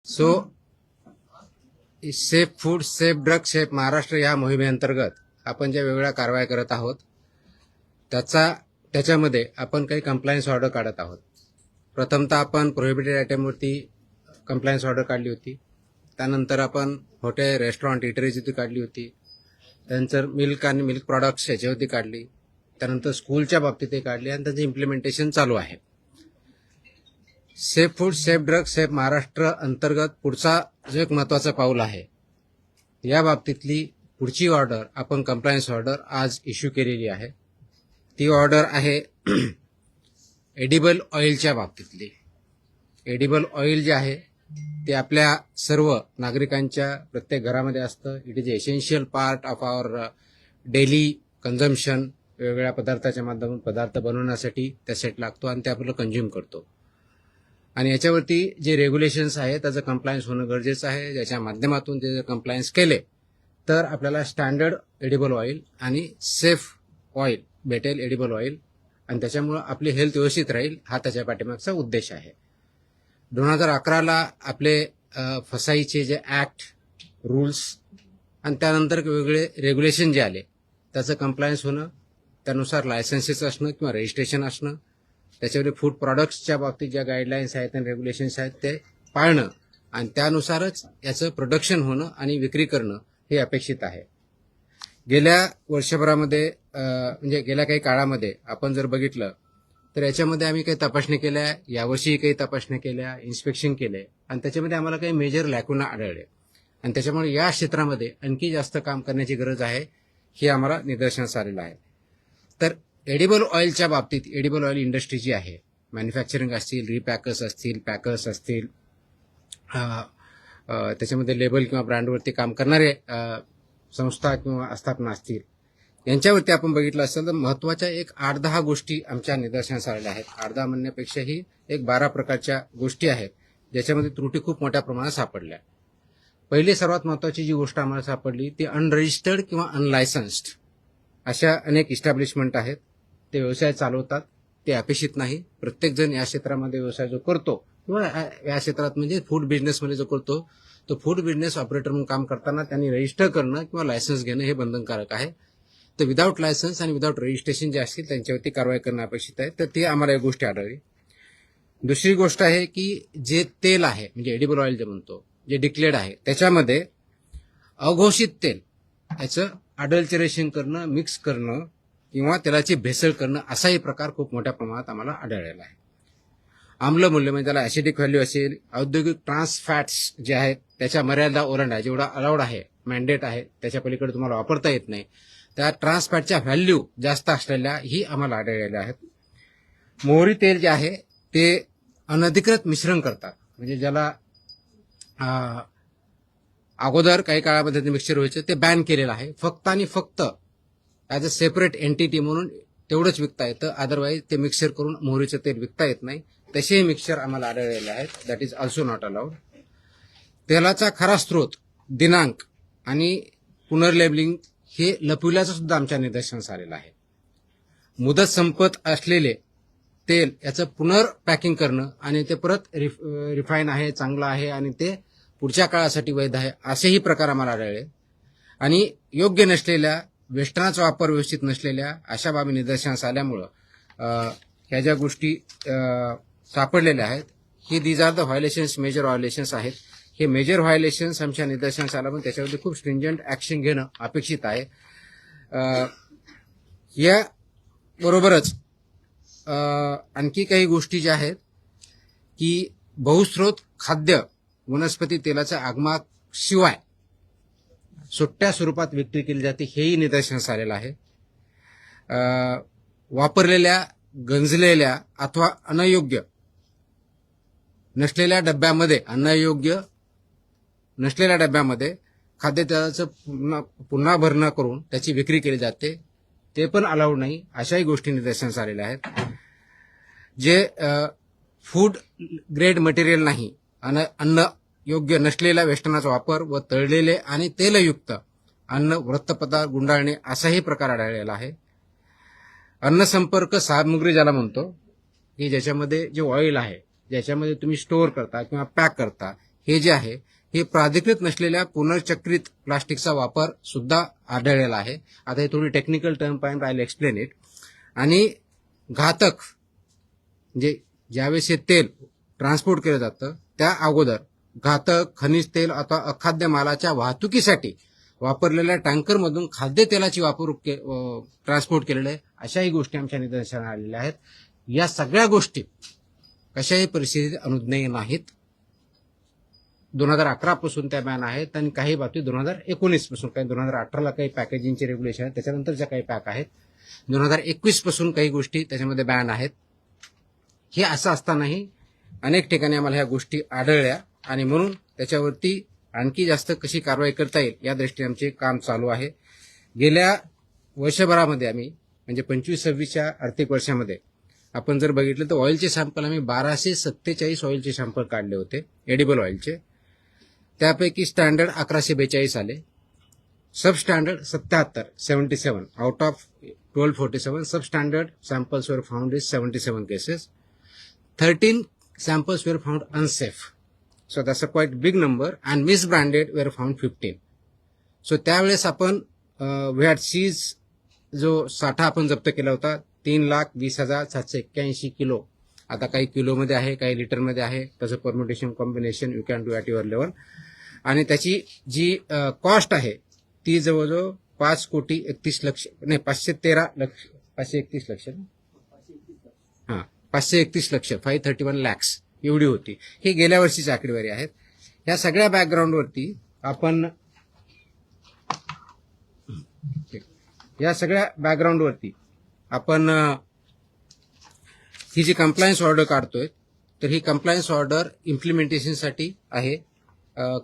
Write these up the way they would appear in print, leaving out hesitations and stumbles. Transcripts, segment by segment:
So safe food, safe drug, safe Maharashtra या मोहिमेअंतर्गत आपण ज्या वेगवेगळ्या कारवाया करत आहोत त्याच्यामध्ये आपण काही कंप्लायन्स ऑर्डर काढत आहोत. प्रथमतः आपण प्रोहिबिटेड आयटमवरती कंप्लायन्स ऑर्डर काढली होती. त्यानंतर आपण हॉटेल, रेस्टॉरंट, इटरीजवरती काढली होती. त्यानंतर मिल्क आणि मिल्क प्रॉडक्ट्स याच्यावरती काढली. त्यानंतर स्कूलच्या बाबतीतही काढली आणि त्याचं इम्प्लिमेंटेशन चालू आहे. Safe food, safe drug, safe Maharashtra अंतर्गत पुढचा जो एक महत्वाचा पाऊल आहे, या बाबतीतली पुढची ऑर्डर आपण कंप्लायन्स ऑर्डर आज इश्यू केलेली आहे. ती ऑर्डर आहे एडिबल ऑइलच्या बाबतीतली. एडिबल ऑइल जे आहे ते आपल्या सर्व नागरिकांच्या प्रत्येक घरामध्ये असतं. It is essential part of our daily consumption. वेगवेगळ्या पदार्थाच्या माध्यमातून पदार्थ बनवण्यासाठी त्यासाठी लागतो आणि ते आपलं कंझ्युम करतो. आणि याच्यावरती जे रेग्युलेशन्स आहेत त्याचं कंप्लायन्स होणं गरजेचं आहे. ज्याच्या माध्यमातून ते जर कंप्लायन्स केले तर आपल्याला स्टँडर्ड एडिबल ऑइल आणि सेफ ऑइल भेटेल, एडिबल ऑइल, आणि त्याच्यामुळं आपली हेल्थ व्यवस्थित राहील. हा त्याच्या पाठीमागचा उद्देश आहे. 2011ला आपले फसाईचे जे ऍक्ट, रूल्स आणि त्यानंतर वेगवेगळे रेग्युलेशन जे आले त्याचं कंप्लायन्स होणं, त्यानुसार लायसन्सेस असणं किंवा रजिस्ट्रेशन असणं, त्याच्यामध्ये फूड प्रॉडक्ट्सच्या बाबतीत ज्या गाईडलाईन्स आहेत आणि रेग्युलेशन्स आहेत ते पाळणं आणि त्यानुसारच याचं प्रोडक्शन होणं आणि विक्री करणं हे अपेक्षित आहे. गेल्या वर्षभरामध्ये म्हणजे गेल्या काही काळामध्ये आपण जर बघितलं तर याच्यामध्ये आम्ही काही तपासणी केल्या, यावर्षीही काही तपासणी केल्या, इन्स्पेक्शन केले आणि त्याच्यामध्ये आम्हाला काही मेजर लॅकुना आढळले आणि त्याच्यामुळे या क्षेत्रामध्ये आणखी जास्त काम करण्याची गरज आहे हे आम्हाला निदर्शनास आलेलं आहे. तर एडिबल ऑइलच्या बाबतीत एडिबल ऑइल इंडस्ट्री जी आहे, मॅन्युफॅक्चरिंग असतील, रिपॅकर्स असतील, पॅकर्स असतील, त्याच्यामध्ये लेबल किंवा ब्रँडवरती काम करणारे संस्था किंवा आस्थापना असतील, यांच्यावरती आपण बघितलं असेल तर महत्वाच्या एक 8-10 गोष्टी आमच्या निदर्शनास आलेल्या आहेत. 8-10 म्हणण्यापेक्षाही एक 12 प्रकारच्या गोष्टी आहेत ज्याच्यामध्ये त्रुटी खूप मोठ्या प्रमाणात सापडल्या. पहिली सर्वात महत्वाची जी गोष्ट आम्हाला सापडली ती अनरजिस्टर्ड किंवा अनलायसन्स्ड अशा अनेक इस्टॅब्लिशमेंट आहेत. ते व्यवसाय चालवतात, ते अपेक्षित नाही. प्रत्येकजण या क्षेत्रामध्ये व्यवसाय जो करतो किंवा या क्षेत्रात म्हणजे फूड बिझनेसमध्ये जो करतो तो फूड बिझनेस ऑपरेटर म्हणून काम करताना त्यांनी रजिस्टर करणं किंवा लायसन्स घेणं हे बंधनकारक आहे. तर विदाऊट लायसन्स आणि विदाऊट रजिस्ट्रेशन जे असतील त्यांच्यावरती कारवाई करणं अपेक्षित आहे. तर ती आम्हाला एक गोष्ट आढळली. दुसरी गोष्ट आहे की जे तेल आहे म्हणजे एडिबल ऑइल जे म्हणतो, जे डिक्लेअर्ड आहे, त्याच्यामध्ये अघोषित तेल याचं अडल्टरेशन करणं, मिक्स करणं किंवा तेलाची भेसळ करणं असाही प्रकार खूप मोठ्या प्रमाणात आम्हाला आढळलेला आहे. आम्लमूल्य म्हणजे त्याला ऍसिडिक व्हॅल्यू असेल, औद्योगिक ट्रान्स फॅट्स जे आहेत त्याच्या मर्यादा ओलांडा, जेवढा अलाउड आहे, मॅन्डेट आहे, त्याच्या पलीकडे तुम्हाला वापरता येत नाही, त्या ट्रान्स फॅटच्या व्हॅल्यू जास्त असलेल्या ही आम्हाला आढळलेल्या आहेत. मोहरी तेल जे आहे ते अनधिकृत मिश्रण करतात, म्हणजे ज्याला अगोदर काही काळामध्ये ते मिक्सचर व्हायचं ते बॅन केलेलं आहे. फक्त आणि फक्त ॲज अ सेपरेट एंटिटी म्हणून तेवढंच विकता येतं, अदरवाईज ते मिक्सर करून मोहरीचं तेल विकता येत नाही. तसेही मिक्सचर आम्हाला आढळलेले आहेत. That is also not allowed. तेलाचा खरा स्रोत, दिनांक आणि पुनर्लेबलिंग हे लपविल्याचं सुद्धा आमच्या निदर्शनास आलेलं आहे. मुदत संपत असलेले तेल याचं पुनर्पॅकिंग करणं आणि ते परत रिफाईन आहे, चांगलं आहे आणि ते पुढच्या काळासाठी वैध आहे असेही प्रकार आम्हाला आढळले. आणि योग्य नसलेल्या, वेष्टनाचा वापर व्यवस्थित नसलेल्या अशा बाबी निदर्शनास आल्यामुळं ह्या ज्या गोष्टी सापडलेल्या आहेत ही दीज आर द व्हायोलेशन्स, मेजर व्हायोलेशन्स आहेत. हे मेजर व्हायोलेशन्स आमच्या निदर्शनास आलं पण त्याच्यावरती खूप स्ट्रिंजंट ऍक्शन घेणं अपेक्षित आहे. या बरोबरच आणखी काही गोष्टी ज्या आहेत की बहुस्रोत खाद्य वनस्पती तेलाच्या आगमनाशिवाय सुट्ट्या स्वरूपात विक्री केली जाते हेही निदर्शनास आलेलं आहे. वापरलेल्या, गंजलेल्या अथवा अनयोग्य नसलेल्या डब्यामध्ये, अनयोग्य नसलेल्या डब्यामध्ये खाद्यतेलाचं पुन्हा भरणा करून त्याची विक्री केली जाते, ते पण अलाउड नाही. अशाही गोष्टी निदर्शनास आलेल्या आहेत. जे फूड ग्रेड मटेरियल नाही, अन्न योग्य नसलेल्या वेष्टनाचा वापर व तळलेले आणि तेलयुक्त अन्न, वृत्तपदार्थ गुंडाळणे असाही प्रकार आढळलेला आहे. अन्न संपर्क सामग्री ज्याला म्हणतो की ज्याच्यामध्ये जे ऑइल आहे, ज्याच्यामध्ये तुम्ही स्टोअर करता किंवा पॅक करता, हे जे आहे हे प्राधिकृत नसलेल्या पुनर्चक्रित प्लास्टिकचा वापर सुद्धा आढळलेला आहे. आता हे थोडी टेक्निकल टर्म पाहिजे, आय विल एक्सप्लेन इट. आणि घातक म्हणजे ज्यावेळेस हे तेल ट्रान्सपोर्ट केलं जातं त्या अगोदर घातक खनिज तेल अथवा अखाद्य मालाच्या वाहतुकीसाठी वापरलेल्या टँकरमधून खाद्यतेलाची ट्रान्सपोर्ट केलेलं आहे, अशाही गोष्टी आमच्या निदर्शनास आलेल्या आहेत. या सगळ्या गोष्टी कशाही परिस्थितीत अनुज्ञेय नाहीत. 2011 पासून त्या बॅन आहेत आणि काही बाबतीत 2019 पासून, काही 2018ला काही पॅकेजिंगचे रेग्युलेशन आहेत, त्याच्यानंतरच्या काही पॅक आहेत. 2021 पासून काही गोष्टी त्याच्यामध्ये बॅन आहेत. हे असं असतानाही अनेक ठिकाणी आम्हाला ह्या गोष्टी आढळल्या आणि म्हणून त्याच्यावरती आणखी जास्त कशी कारवाई करता येईल या दृष्टीने आमचे काम चालू आहे. गेल्या वर्षभरामध्ये आम्ही म्हणजे 25-26च्या आर्थिक वर्षामध्ये आपण जर बघितलं तर ऑइलचे सॅम्पल आम्ही 1247 ऑइलचे सॅम्पल काढले होते, एडिबल ऑइलचे. त्यापैकी स्टँडर्ड 1142 आले, sub standard 77 out of 1247. Sub standard samples were found is 77 cases. 13 samples were found unsafe. So that's a quite big number, and misbranded were found 15. So त्यावेळेस आपण we had seized जो साठा आपण जप्त केला होता 3,20,781 किलो. आता काही किलोमध्ये आहे, काही लिटरमध्ये आहे, त्याचं permutation combination you can do at your level. आणि त्याची जी कॉस्ट आहे ती जवळजवळ 531 लक्ष हां 531 लक्ष 531 lakhs एवढी होती. ही गेल्या वर्षीची आकडेवारी आहेत. या सगळ्या बॅकग्राऊंडवरती आपण ही जी कंप्लायन्स ऑर्डर काढतोय तर ही कंप्लायन्स ऑर्डर इम्प्लिमेंटेशनसाठी आहे,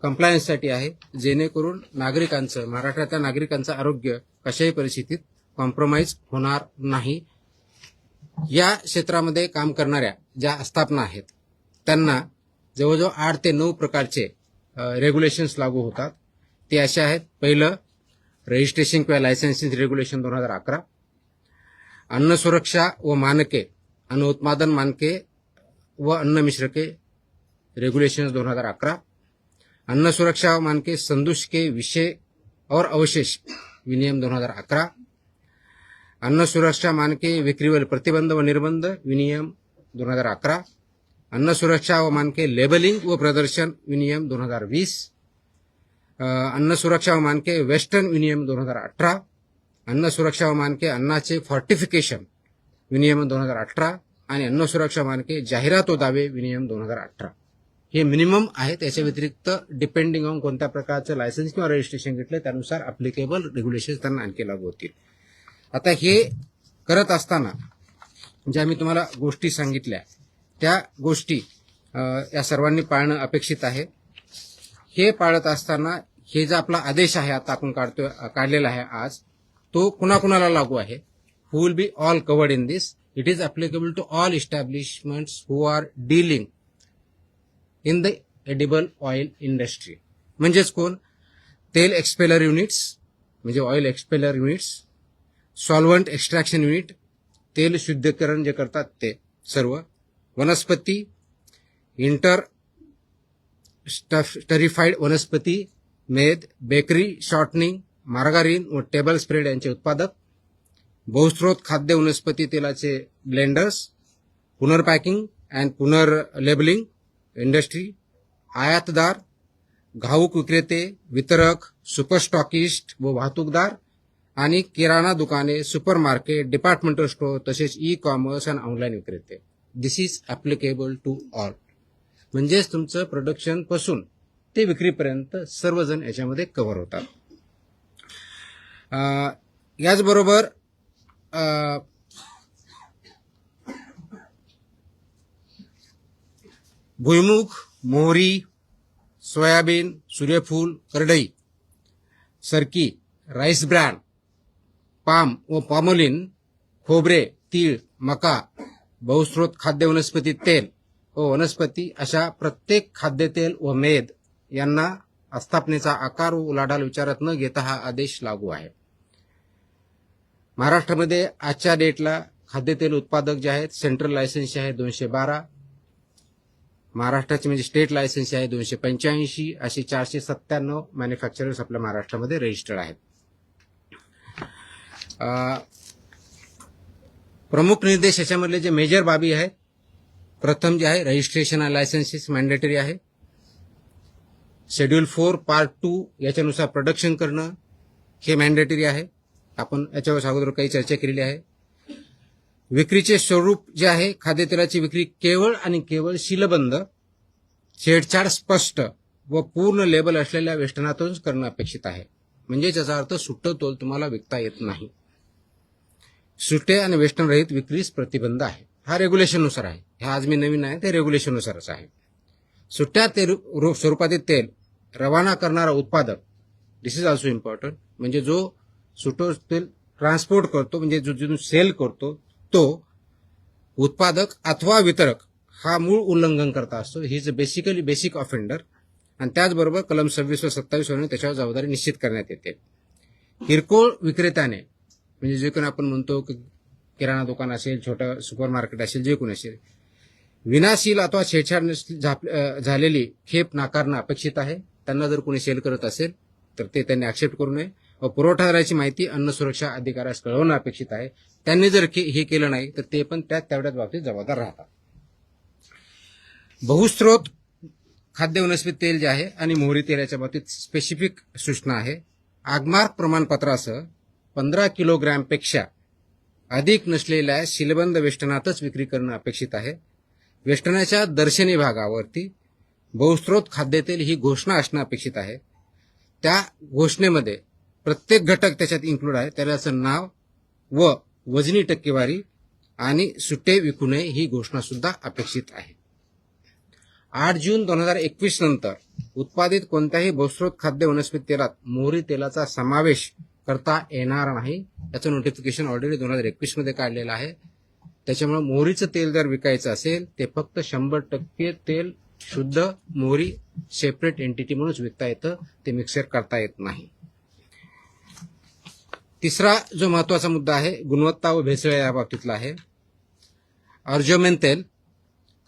कंप्लायन्ससाठी आहे, जेणेकरून महाराष्ट्रातल्या नागरिकांचं आरोग्य कशाही परिस्थितीत कॉम्प्रोमाइज होणार नाही. या क्षेत्रामध्ये काम करणाऱ्या ज्या आस्थापना आहेत त्यांना जवळजवळ 8 ते 9 प्रकारचे रेग्युलेशन्स लागू होतात. ते असे आहेत. पहिलं, रजिस्ट्रेशन किंवा लायसन्सिंग रेग्युलेशन 2011, अन्न सुरक्षा व मानके, अन्न उत्पादन मानके व अन्न मिश्रके रेग्युलेशन्स 2011, अन्न सुरक्षा व मानके संदूष के विषय और अवशेष विनियम 2011, अन्न सुरक्षा मानके विक्रीवर प्रतिबंध व निर्बंध विनियम 2011, अन्न सुरक्षा व मानके लेबलिंग व प्रदर्शन विनियम 2020, अन्न सुरक्षा व मानके वेस्टर्न विनियम 2018, अन्न सुरक्षा व मानके अन्नाचे फॉर्टिफिकेशन विनियम 2018 आणि अन्न सुरक्षा मानके जाहिरात व दावे विनियम 2018. हे मिनिमम आहे. त्याच्या व्यतिरिक्त डिपेंडिंग ऑन कोणत्या प्रकारचं लायसन्स किंवा रजिस्ट्रेशन घेतलं त्यानुसार अप्लिकेबल रेग्युलेशन त्यांना आणखी लागू होतील. आता हे करत असताना ज्या मी तुम्हाला गोष्टी सांगितल्या त्या गोष्टी या सर्वांनी पाळणं अपेक्षित आहे. हे पाळत असताना हे जो आपला आदेश आहे आता आपण काढलेला आहे आज, तो कुणाकुणाला लागू आहे? Who will be all covered in this? It is applicable to all establishments who are dealing in the edible oil industry. म्हणजेच कोण? तेल एक्सपेलर युनिट्स म्हणजे oil expeller units, solvent extraction unit, तेल शुद्धीकरण जे करतात ते सर्व, वनस्पती, इंटर स्टरिफाईड वनस्पती, मेद, बेकरी, शॉर्टनिंग, मार्गारीन व टेबल स्प्रेड यांचे उत्पादक, बहुस्त्रोत खाद्य वनस्पती तेलाचे ब्लेंडर्स, पुनर्पॅकिंग अँड पुनर्लेबलिंग इंडस्ट्री, आयातदार, घाऊक विक्रेते, वितरक, सुपरस्टॉकिस्ट व वाहतूकदार आणि किराणा दुकाने, सुपरमार्केट, डिपार्टमेंटल स्टोअर तसेच ई कॉमर्स आणि ऑनलाईन विक्रेते. दिस इज ॲप्लिकेबल टू ऑल. म्हणजेच तुमचं प्रोडक्शन पासून ते विक्रीपर्यंत सर्वजण याच्यामध्ये कव्हर होतात. याचबरोबर भुईमुग, मोहरी, सोयाबीन, सूर्यफूल, करडई, सरकी, राईस ब्रॅन, पाम व पॉमोलिन, खोबरे, तीळ, मका, बहुस्त्रोत खाद्य वनस्पती तेल व वनस्पती अशा प्रत्येक खाद्यतेल व मेद यांना आस्थापनेचा आकार व उलाढाल विचारात न घेता हा आदेश लागू आहे. महाराष्ट्रामध्ये आजच्या डेटला खाद्यतेल उत्पादक जे आहेत सेंट्रल लायसन्स आहे 212, महाराष्ट्राची म्हणजे स्टेट लायसन्स आहे 285, असे 497 मॅन्युफॅक्चरर्स आपल्या महाराष्ट्रामध्ये रजिस्टर्ड आहेत. प्रमुख निर्देश याच्यामधले जे मेजर बाबी आहेत, प्रथम जे आहे रजिस्ट्रेशन आणि लायसन्सेस मॅन्डेटरी आहे. शेड्यूल 4 पार्ट 2 याच्यानुसार प्रोडक्शन करणं हे मॅन्डेटरी आहे. आपण याच्यावर अगोदर काही चर्चा केलेली आहे. विक्रीचे स्वरूप जे आहे, खाद्यतेलाची विक्री केवळ आणि केवळ सीलबंद, छेडछाड स्पष्ट व पूर्ण लेबल असलेल्या वेष्टनातूनच करणं अपेक्षित आहे. म्हणजे त्याचा अर्थ सुट्ट तोल तुम्हाला विकता येत नाही. सुट्टे आणि वेष्टन रहित विक्रीस प्रतिबंध आहे. हा रेग्युलेशननुसार आहे. हा आज मी नवीन आहे ते रेग्युलेशननुसारच आहे. सुट्ट्या स्वरूपातील तेल रवाना करणारा उत्पादक, दिस इज ऑल्सो इम्पॉर्टंट, म्हणजे जो सुटो तेल ट्रान्सपोर्ट करतो म्हणजे जो सेल करतो तो उत्पादक अथवा वितरक हा मूळ उल्लंघन करता असतो. He is basically basic offender. आणि त्याचबरोबर कलम 26 व 27 वरून त्याच्यावर जबाबदारी निश्चित करण्यात येते. किरकोळ विक्रेत्याने म्हणजे जे कोणी आपण म्हणतो की किराणा दुकान असेल, छोटं सुपर मार्केट असेल, जे कोणी असेल, विनाशील अथवा छेडछाड झालेली खेप नाकारणं अपेक्षित आहे. त्यांना जर कोणी सेल करत असेल तर ते त्यांनी ऍक्सेप्ट करू नये व पुरवठादाराची माहिती अन्न सुरक्षा अधिकाऱ्यास कळवणं अपेक्षित आहे. त्यांनी जर हे केलं नाही तर ते पण तेवढ्याच बाबतीत जबाबदार राहतात. बहुस्त्रोत खाद्य वनस्पती तेल जे आहे आणि मोहरी तेल याच्या बाबतीत स्पेसिफिक सूचना आहे. आगमार्क प्रमाणपत्रासह 15 किलोग्रॅमपेक्षा अधिक नसलेल्या सीलबंद वेष्टनातच विक्री करणं अपेक्षित आहे. वेष्टनाच्या दर्शनी भागावरती बहुस्त्रोत खाद्यतेल ही घोषणा असणं अपेक्षित आहे. त्या घोषणेमध्ये प्रत्येक घटक त्याच्यात इन्क्लूड आहे, त्याचं नाव व वजनी टक्केवारी आणि सुट्टे विकू नये ही घोषणा सुद्धा अपेक्षित आहे. 8 जून 2021 नंतर उत्पादित कोणत्याही बहुस्त्रोत खाद्य वनस्पती तेलात मोहरी तेलाचा समावेश करता येणार नाही. याचं नोटिफिकेशन ऑलरेडी 2021 मध्ये काढलेलं आहे. त्याच्यामुळे मोहरीचं तेल जर विकायचं असेल ते फक्त 100% तेल शुद्ध मोहरी सेपरेट एंटिटी म्हणूनच विकता येतं, ते मिक्सर करता येत नाही. तिसरा जो महत्वाचा मुद्दा आहे गुणवत्ता व भेसळ या बाबतीतला आहे. अर्जोमेन तेल,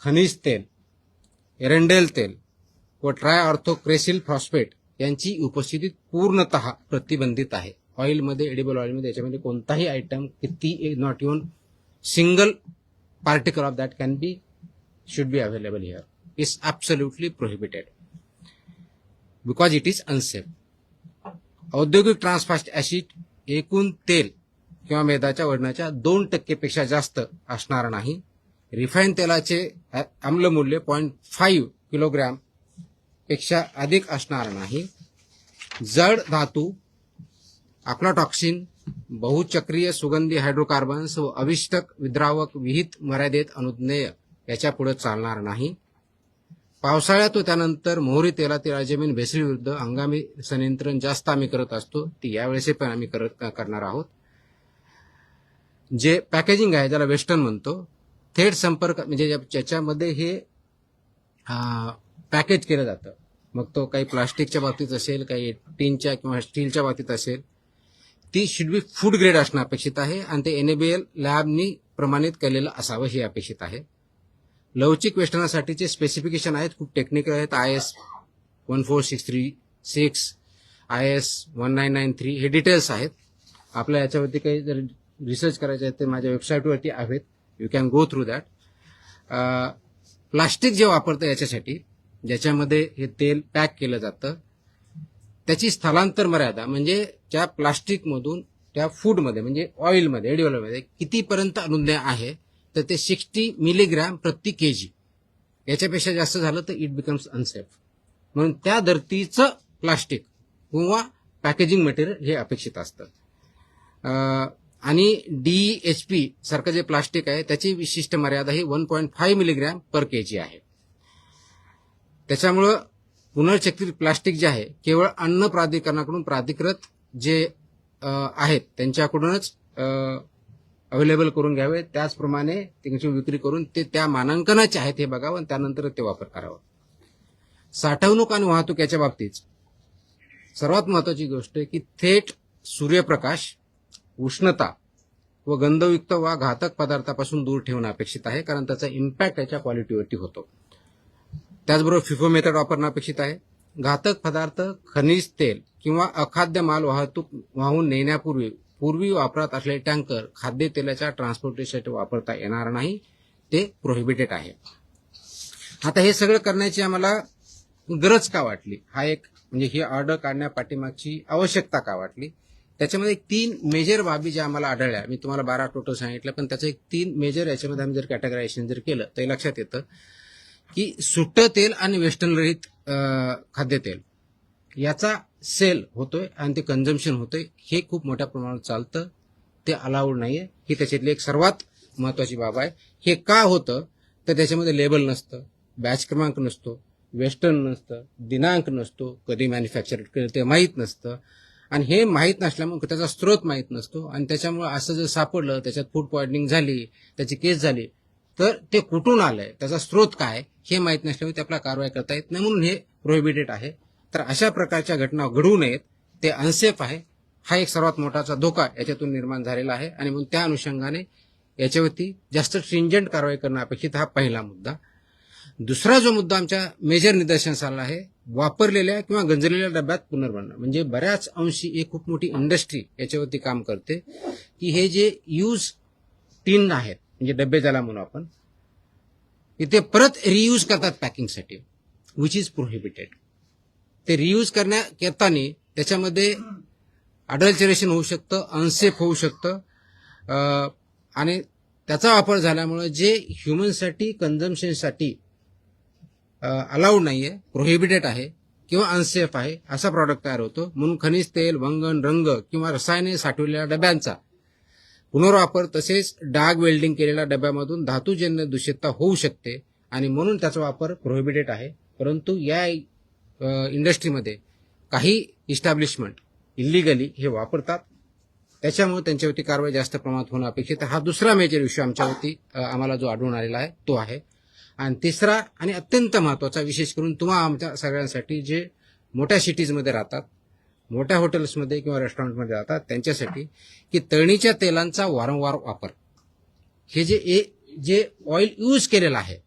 खनिज तेल, एरंडेल तेल व ट्रायऑर्थोक्रेसिल फॉस्फेट यांची उपस्थिती पूर्णतः प्रतिबंधित आहे. ऑइलमध्ये, एडिबल ऑइलमध्ये याच्यामध्ये कोणताही आयटम किती not even single particle of that can be should be available here. Is absolutely prohibited because it is unsafe. औद्योगिक ट्रान्सफॅट ऍसिड एकूण तेल किंवा मेदाच्या वजनाच्या 2% पेक्षा जास्त असणार नाही. रिफाईन तेलाचे आम्लमूल्य 0.5 किलोग्रॅम पेक्षा अधिक असणार नाही. जड धातू, अफ्लाटॉक्सिन, बहुचक्रीय सुगंधी हायड्रोकार्बन्स व अविष्टक विद्रावक विहित मर्यादेत अनुज्ञेय याच्या पुढे चालणार नाही. पावसाळ्यात व त्यानंतर मोहरी तेलातील अर्जमिन भेसळीविरुद्ध हंगामी संनियंत्रण जास्त आम्ही करत असतो, ती यावेळेस पण आम्ही करणार आहोत. जे पॅकेजिंग आहे ज्याला वेस्टर्न म्हणतो, थेट संपर्क म्हणजे ज्याच्यामध्ये हे पॅकेज केलं जातं, मग तो काही प्लास्टिकच्या बाबतीत असेल, काही टीनच्या किंवा स्टीलच्या बाबतीत असेल, ती शुड बी फूड ग्रेड असणं अपेक्षित आहे आणि ते NABL लॅबनी प्रमाणित केलेलं असावं हे अपेक्षित आहे. लवचिक वेष्टनासाठीचे स्पेसिफिकेशन आहेत, खूप टेक्निकल आहेत. IS 14636, IS 1993 हे डिटेल्स आहेत. आपल्या याच्यावरती काही जर रिसर्च करायचे आहे ते माझ्या वेबसाईटवरती आहेत, you can go through that. Plastic जे वापरतं याच्यासाठी ज्याच्यामध्ये हे तेल पॅक केलं जातं त्याची स्थलांतर मर्यादा म्हणजे त्या प्लास्टिकमधून त्या फूडमध्ये म्हणजे ऑइलमध्ये, एडिबल ऑइलमध्ये कितीपर्यंत अनुज्ञेय आहे तर ते 60 मिलीग्रॅम प्रति केजी. याच्यापेक्षा जास्त झालं तर इट बिकम्स अनसेफ. म्हणून त्या धर्तीचं प्लास्टिक किंवा पॅकेजिंग मटेरियल हे अपेक्षित असतं. आणि DHP सारखं जे प्लास्टिक आहे त्याची विशिष्ट मर्यादा ही 1.5 मिलीग्रॅम पर केजी आहे. त्याच्यामुळं पुनर्चक्रित प्लास्टिक जे आहे केवळ अन्न प्राधिकरणाकडून प्राधिकृत जे आहेत त्यांच्याकडूनच अवेलेबल करून घ्यावे. त्याचप्रमाणे त्यांची विक्री करून ते त्या मानांकनाचे आहेत हे बघावं आणि त्यानंतर ते वापर करावा. साठवणूक आणि वाहतूक याच्या बाबतीत सर्वात महत्वाची गोष्ट आहे की थेट सूर्यप्रकाश, उष्णता व गंधयुक्त वा घातक पदार्थापासून दूर ठेवणं अपेक्षित आहे, कारण त्याचा इम्पॅक्ट त्याच्या क्वालिटीवरती होतो. त्याचबरोबर फिफो मेथड वापरणं अपेक्षित आहे. घातक पदार्थ, खनिज तेल किंवा अखाद्य माल वाहून नेण्यापूर्वी वापरात असलेले टँकर खाद्यतेलाच्या ट्रान्सपोर्टेशनसाठी वापरता येणार नाही, ते प्रोहिबिटेड आहे. आता हे सगळं करण्याची आम्हाला गरज का वाटली, हा एक म्हणजे ही ऑर्डर काढण्या पाठीमागची आवश्यकता का वाटली, त्याच्यामध्ये 3 मेजर बाबी ज्या आम्हाला आढळल्या. मी तुम्हाला 12 टोटल सांगितलं, पण त्याचं एक 3 मेजर याच्यामध्ये आम्ही जर कॅटेगरायझेशन जर केलं तर लक्षात येतं की सुट्टं तेल आणि वेस्टर्न रहित खाद्यतेल याचा सेल होतोय आणि ते कन्झम्पशन होतंय, हे खूप मोठ्या प्रमाणात चालतं, ते अलाउड नाहीये. ही त्याच्यातली एक सर्वात महत्वाची बाब आहे. हे का होतं तर त्याच्यामध्ये लेबल नसतं, बॅच क्रमांक नसतो, वेस्टर्न नसतं, दिनांक नसतो, कधी मॅन्युफॅक्चर केलं ते माहीत नसतं, आणि हे माहीत नसल्यामुळे त्याचा स्रोत माहीत नसतो, आणि त्याच्यामुळे असं जर सापडलं, त्याच्यात फूड पॉइझनिंग झाली, त्याची केस झाली, तर ते कुठून आलंय, त्याचा स्रोत काय हे माहीत नसल्यामुळे ते आपल्याला कारवाई करता येत नाही, म्हणून हे प्रोहिबिटेड आहे. तर अशा प्रकारच्या घटना घडू नयेत, ते अनसेफ आहे, हा एक सर्वात मोठाचा धोका याच्यातून निर्माण झालेला आहे, आणि म्हणून त्या अनुषंगाने याच्यावरती जास्त स्ट्रिंजंट कारवाई करणं अपेक्षित, हा पहिला मुद्दा. दुसरा जो मुद्दा आमच्या मेजर निदर्शनास आला आहे, वापरलेल्या किंवा गंजलेल्या डब्यात पुनर्भरणं. म्हणजे बऱ्याच अंशी एक खूप मोठी इंडस्ट्री याच्यावरती काम करते की हे जे यूज टीन आहेत, म्हणजे डबे ज्याला म्हणू आपण, इथे परत रियूज करतात पॅकिंगसाठी, विच इज प्रोहिबिटेड. ते रियूज करण्यात येताना त्याच्यामध्ये अडल्चरेशन होऊ शकतं, अनसेफ होऊ शकतं, आणि त्याचा वापर झाल्यामुळे जे ह्युमनसाठी कन्झम्पशनसाठी अलाउड नाहीये, प्रोहिबिटेड आहे किंवा अनसेफ आहे, असा प्रॉडक्ट तयार होतो. म्हणून खनिज तेल, वंगण, रंग किंवा रसायने साठवलेल्या डब्यांचा पुनर्वापर तसेच डाग वेल्डिंग केलेल्या डब्यामधून धातूजन्य दूषितता होऊ शकते, आणि म्हणून त्याचा वापर प्रोहिबिटेड आहे. परंतु या इंडस्ट्रीमध्ये काही इस्टॅब्लिशमेंट इलिगली हे वापरतात, त्याच्यामुळे त्यांच्यावरती कारवाई जास्त प्रमाणात होणं अपेक्षित आहे. हा दुसरा मेजर इश्यू आमच्यावरती आम्हाला जो आढळून आलेला आहे तो आहे. आणि तिसरा आणि अत्यंत महत्वाचा, विशेष करून तुम्हा आमच्या सगळ्यांसाठी जे मोठ्या सिटीजमध्ये राहतात, मोठ्या हॉटेल्समध्ये किंवा रेस्टॉरंटमध्ये राहतात, त्यांच्यासाठी की तळणीच्या तेलांचा वारंवार वापर, हे जे ऑइल यूज केलेलं आहे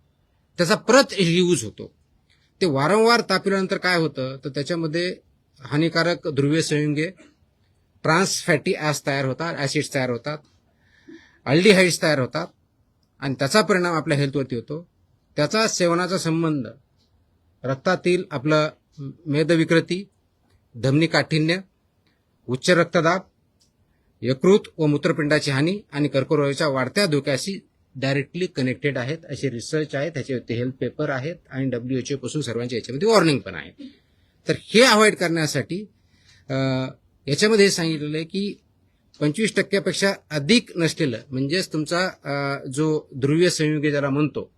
त्याचा परत रियूज होतो. ते वारंवार तापवल्यानंतर काय होतं तर त्याच्यामध्ये हानिकारक ध्रुवीय संयुगे, ट्रान्स फॅटी ऍस तयार होतात, ऍसिड्स तयार होतात, अल्डिहाइड्स तयार होतात, आणि त्याचा परिणाम आपल्या हेल्थवरती होतो. त्याचा सेवनाचा संबंध रक्तातील आपलं मेदविकृती, धमनी काठिण्य, उच्च रक्तदाब, यकृत व मूत्रपिंडाची हानी आणि कर्करोगाच्या वाढत्या धोक्याशी डायरेक्टली कनेक्टेड आहेत, असे रिसर्च आहेत, त्याच्यावरती हेल्थ पेपर आहेत, आणि WHO पासून सर्वांच्या याच्यामध्ये वॉर्निंग पण आहे. तर हे अवॉइड करण्यासाठी याच्यामध्ये हे सांगितलेलं आहे की 25% अधिक नसलेलं, म्हणजेच तुमचा जो ध्रुवीय संयुगे ज्याला म्हणतो,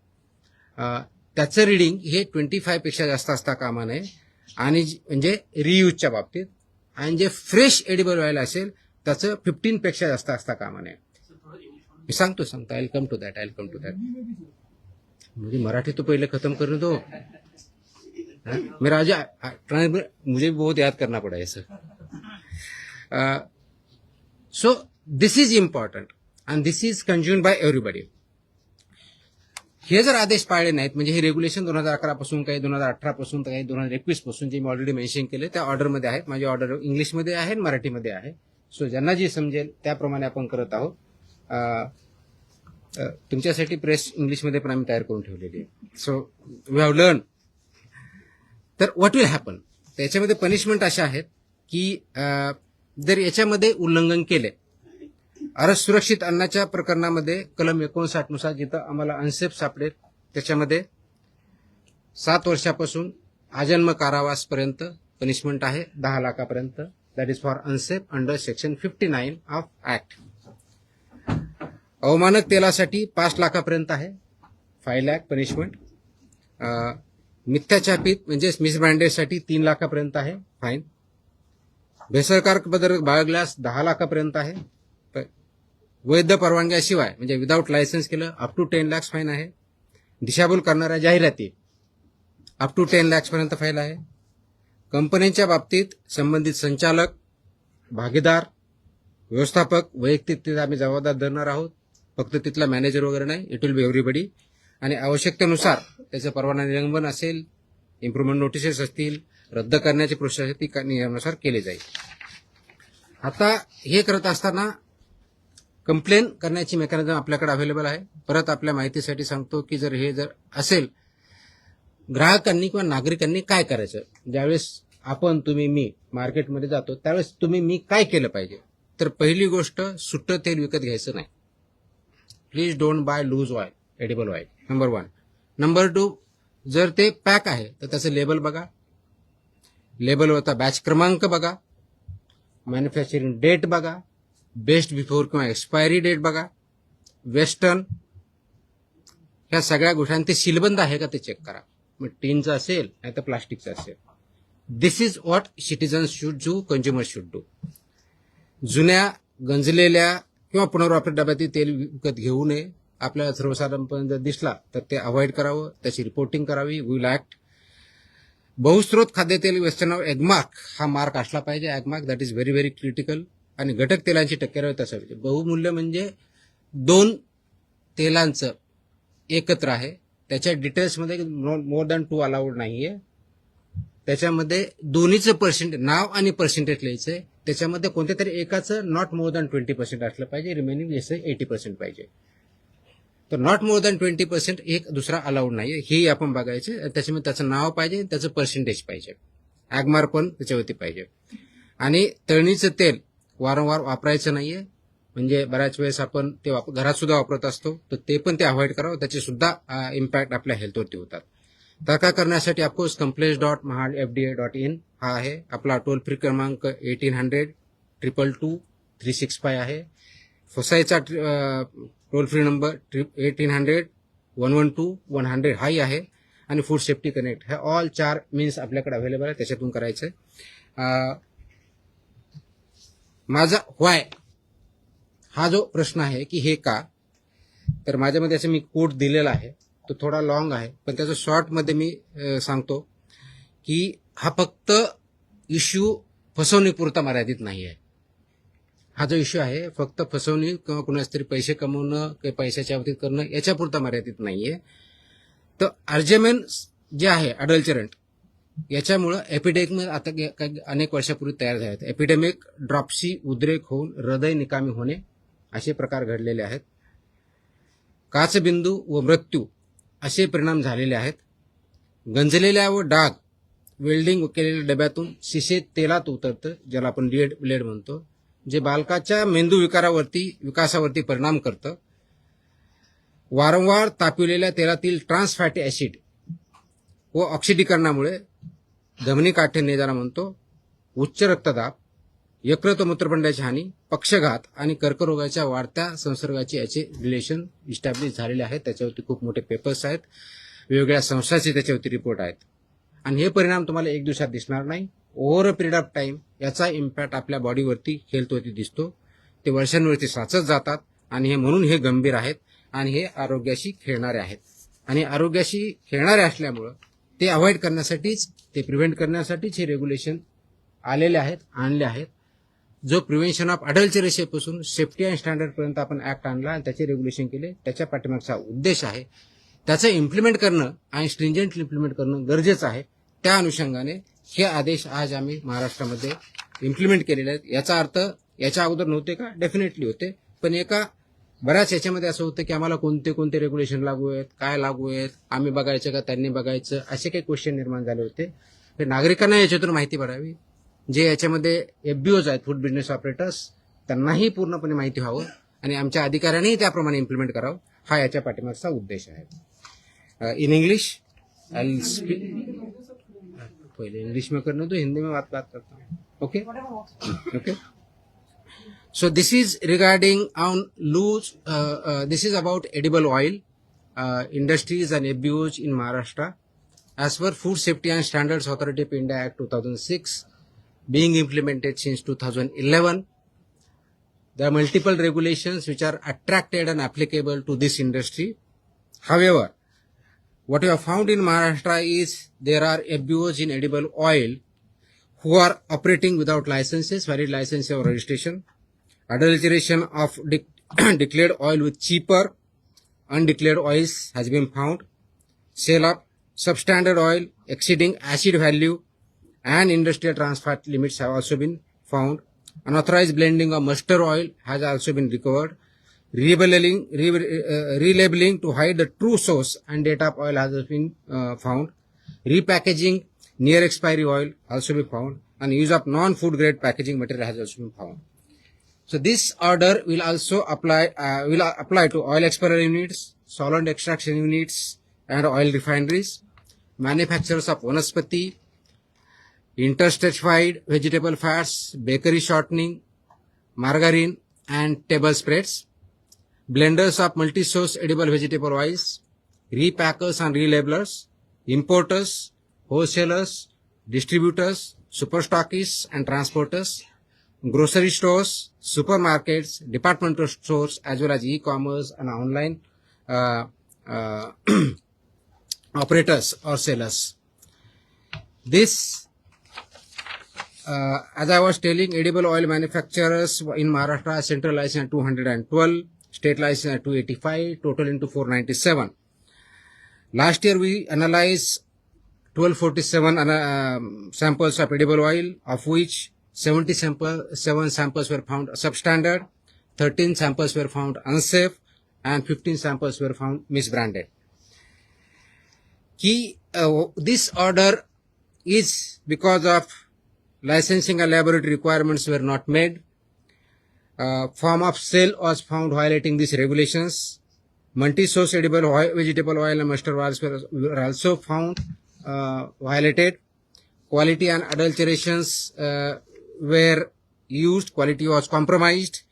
त्याचं रिडिंग हे 25 जास्त असता कामा नये, आणि म्हणजे रियूजच्या बाबतीत, आणि जे फ्रेश एडिबल ऑइल असेल त्याचं 15 जास्त असता कामा नये. मी सांगतो I will come to that. म्हणजे मराठी तो पहिले खत्म करने दो, मेरा मुझे बहुत याद करना पड़ा है sir. So this is important and this is consumed by everybody. हे जर आदेश पाळले नाहीत, म्हणजे हे रेग्युलेशन 2011 पासून, काही 2018 पासून, काही 2021 पासून, जे मी ऑलरेडी मेन्शन केले त्या ऑर्डरमध्ये आहेत. माझी ऑर्डर इंग्लिशमध्ये आहे आणि मराठीमध्ये आहे. सो ज्यांना जी समजेल त्याप्रमाणे आपण करत आहोत. तुमच्यासाठी प्रेस इंग्लिशमध्ये पण आम्ही तयार करून ठेवलेली आहे. So we have learn. तर व्हॉट विल हॅपन, त्याच्यामध्ये पनिशमेंट अशा आहेत की जर याच्यामध्ये उल्लंघन केले, सुरक्षित अन्नाच्या प्रकरणामध्ये कलम 59 नुसार जिथं आम्हाला अनसेफ सापडेल त्याच्यामध्ये 7 वर्षापासून आजन्म कारावासपर्यंत पनिशमेंट आहे, 10 लाखापर्यंत. That is for unsafe under section 59 of act. अवमानक तेलासाठी 5 लाखापर्यंत आहे, 5 लाख पनिशमेंट. मिथ्याचापित म्हणजे मिसब्रँडेडसाठी 3 लाखापर्यंत आहे फाईन. भेसळकारक पदार्थ बाळगल्यास 10 लाखापर्यंत आहे. वैध परवानग्याशिवाय म्हणजे विदाऊट लायसन्स केलं अप टू 10 लाख फाईन आहे. दिशाभूल करणाऱ्या जाहिराती अप टू 10 लाखपर्यंत फाईन आहे. कंपन्यांच्या बाबतीत संबंधित संचालक, भागीदार, व्यवस्थापक वैयक्तिक आम्ही जबाबदार धरणार आहोत, फक्त तिथला मॅनेजर वगैरे नाही, इट विल बी एव्हरीबडी. आणि आवश्यकतेनुसार त्याचं परवाना निलंबन असेल इम्प्रुव्हमेंट नोटिसेस असतील, रद्द करण्याची प्रोसेस आहे ती नियमानुसार केली जाईल. आता हे करत असताना कंप्लेन करण्याची मेकॅनिझम आपल्याकडे अवेलेबल आहे. परत आपल्या माहितीसाठी सांगतो की जर असेल, ग्राहकांनी किंवा नागरिकांनी काय करायचं, ज्यावेळेस आपण, तुम्ही, मी मार्केटमध्ये जातो त्यावेळेस मी काय केलं पाहिजे. तर पहिली गोष्ट, सुट्टं तेल विकत घ्यायचं नाही. Please don't buy loose oil, edible oil, number 1. Number 2, जर ते पॅक आहे तर त्याचं लेबल बघा, लेबलवरचा बॅच क्रमांक बघा, मॅन्युफॅक्चरिंग डेट बघा, बेस्ट बिफोर किंवा एक्सपायरी डेट बघा, वेस्टर्न, ह्या सगळ्या गोष्टी, ते सीलबंद आहे का ते चेक करा. मग टीनचं असेल नाही तर प्लास्टिकचं असेल. This is what citizens should do, consumer should do. जुन्या, गंजलेल्या किंवा पुनर्वापरित डब्यातील तेल विकत घेऊ नये. आपल्याला सर्वसाधारणपणे जर दिसला तर ते अवॉइड करावं, त्याची रिपोर्टिंग करावी. Will act. बहुस्त्रोत खाद्यतेल वेस्टर्न एगमार्क हा मार्क असला पाहिजे. Agmark that is very very critical. आणि घटक तेलांची टक्केवारी असावी. बहुमूल्य म्हणजे 2 तेलांचं एकत्र आहे, त्याच्या डिटेल्समध्ये मोर दॅन 2 अलाउड नाहीये. त्याच्यामध्ये दोन्हीचं नाव आणि पर्सेंटेज लिहायचंय. त्याच्यामध्ये कोणत्या तरी एकाचं नॉट मोर दॅन 20% असलं पाहिजे, रिमेनिंग 80% पाहिजे. तर नॉट मोर दॅन 20% एक दुसरा अलाउड नाहीये, हे आपण बघायचं. त्याच्यामध्ये त्याचं नाव पाहिजे, त्याचं पर्सेंटेज पाहिजे, ऍगमार्क पण त्याच्यावरती पाहिजे. आणि तळणीचं तेल वारंवार वापरायचं नाहीये. म्हणजे बऱ्याच वेळेस आपण ते घरात सुद्धा वापरत असतो, तर ते पण ते अवॉइड करावं. त्याचे सुद्धा इम्पॅक्ट आपल्या हेल्थवरती होतात. तक्रार करण्यासाठी ऑफकोर्स complaints.mahadfda.in हा आहे. आपला टोल फ्री क्रमांक 1800-222-365 आहे. फोसाईचा टोल फ्री नंबर 1800-112-100 हाही आहे. आणि फूड सेफ्टी कनेक्ट, हे ऑल 4 मीन्स आपल्याकडे अवेलेबल आहे, त्याच्यातून करायचंय. माझा व्हाय हा जो प्रश्न आहे की हे का, तर माझ्यामध्ये असं मी कोड दिलेला आहे, तो थोडा लॉंग आहे, पण त्याचं शॉर्टमध्ये मी सांगतो की हा फक्त इश्यू फसवणुकीपुरता मर्यादित नाही आहे. हा जो इश्यू आहे फक्त फसवणूक किंवा कुणाच तरी पैसे कमवणं किंवा पैशाच्या बाबतीत करणं याच्यापुरता मर्यादित नाहीये. तर अर्जेमेन जे आहे अडल्चरंट, याच्यामुळं एपिडेमिक आता अनेक वर्षापूर्वी तयार झाले आहेत. एपिडेमिक, ड्रॉप्सी, उद्रेक होऊन हृदय निकामी होणे असे प्रकार घडलेले आहेत. काचबिंदू व मृत्यू असे परिणाम झालेले आहेत. गंजलेल्या व डाग वेल्डिंग केलेल्या डब्यातून शिसे तेलात उतरतं, ज्याला आपण लेड म्हणतो, जे बालकाच्या मेंदू विकासावरती परिणाम करतं. वारंवार तापविलेल्या तेलातील ट्रान्स फॅटी ऍसिड व ऑक्सिडीकरणामुळे धमनी काठे ज्याला म्हणतो, उच्च रक्तदाब, यकृत व मूत्रपिंडाची हानी, पक्षघात आणि कर्करोगाच्या वाढत्या संसर्गाचे याचे रिलेशन इस्टॅब्लिश झालेले आहेत. त्याच्यावरती खूप मोठे पेपर्स आहेत, वेगवेगळ्या संस्थांचे त्याच्यावरती रिपोर्ट आहेत. आणि हे परिणाम तुम्हाला एक दिवसात दिसणार नाही. Over a period of time याचा इम्पॅक्ट आपल्या बॉडीवरती, हेल्थवरती दिसतो. ते वर्षांवरती साचत जातात आणि हे म्हणून हे गंभीर आहेत आणि हे आरोग्याशी खेळणारे आहेत. आणि आरोग्याशी खेळणारे असल्यामुळं ते अवॉइड करण्यासाठीच, ते प्रिव्हेंट करण्यासाठीच हे रेग्युलेशन आलेले आहेत, आणले आहेत. जो प्रिव्हेन्शन ऑफ अडल्चरेशनपासून सेफ्टी अँड स्टँडर्डपर्यंत आपण ऍक्ट आणला आणि त्याचे रेग्युलेशन केले, त्याच्या पाठीमागचा उद्देश आहे. त्याचं इम्प्लिमेंट करणं आणि स्ट्रिंजंटली इम्प्लिमेंट करणं गरजेचं आहे. त्या अनुषंगाने हे आदेश आज आम्ही महाराष्ट्रामध्ये इम्प्लिमेंट केलेले आहेत. याचा अर्थ याच्या अगोदर नव्हते का? डेफिनेटली होते, पण बऱ्याच याच्यामध्ये असं होतं की आम्हाला कोणते रेग्युलेशन लागू आहेत, काय लागू आहेत, आम्ही बघायचं का त्यांनी बघायचं, असे काही क्वेश्चन निर्माण झाले होते. तर नागरिकांना याच्यातून माहिती भरावी. जे याच्यामध्ये एफबीओज आहेत, फूड बिझनेस ऑपरेटर्स, त्यांनाही पूर्णपणे माहिती व्हावं आणि आमच्या अधिकाऱ्यांनीही त्याप्रमाणे इम्प्लिमेंट करावं, हा याच्या पाठीमागचा उद्देश आहे. इन इंग्लिश आई स्पीक, पहले इंग्लिश में करने दो, हिंदी में बात करता हूँ. Okay. So this is regarding on loose. This is about edible oil industries and FBOs in Maharashtra. As per Food Safety and Standards Authority of India Act 2006, being implemented since 2011, there are multiple regulations which are attracted and applicable to this industry. However, what we have found in Maharashtra is there are FBOs in edible oil who are operating without licenses, valid license or registration. Adulteration of declared oil with cheaper undeclared oils has been found. Sale of substandard oil exceeding acid value, and industrial trans fat limits have also been found. Unauthorized blending of mustard oil has also been recovered. Relabeling to hide the true source and date of oil has been found. Repackaging near expiry oil also been found, and use of non-food grade packaging material has also been found. So this order will also apply to oil explorer units, solvent extraction units, and oil refineries, manufacturers of vanaspati, interstitified vegetable fats, bakery shortening, margarine, and table spreads, blenders of multi-source edible vegetable oils, repackers and relabelers, importers, wholesalers, distributors, superstockists and transporters, grocery stores, supermarkets, departmental stores, as well as e-commerce and online operators or sellers. This, as I was telling, edible oil manufacturers in Maharashtra, central license at 212, state license at 285, total into 497. Last year we analyzed 1247 samples of edible oil, of which 7 samples were found substandard, 13 samples were found unsafe, and 15 samples were found misbranded. This order is because of licensing and laboratory requirements were not made. Form of sale was found violating these regulations. Multi-source edible oil, vegetable oil and mustard oils were also found violated. Quality and adulterations were used. Quality was compromised.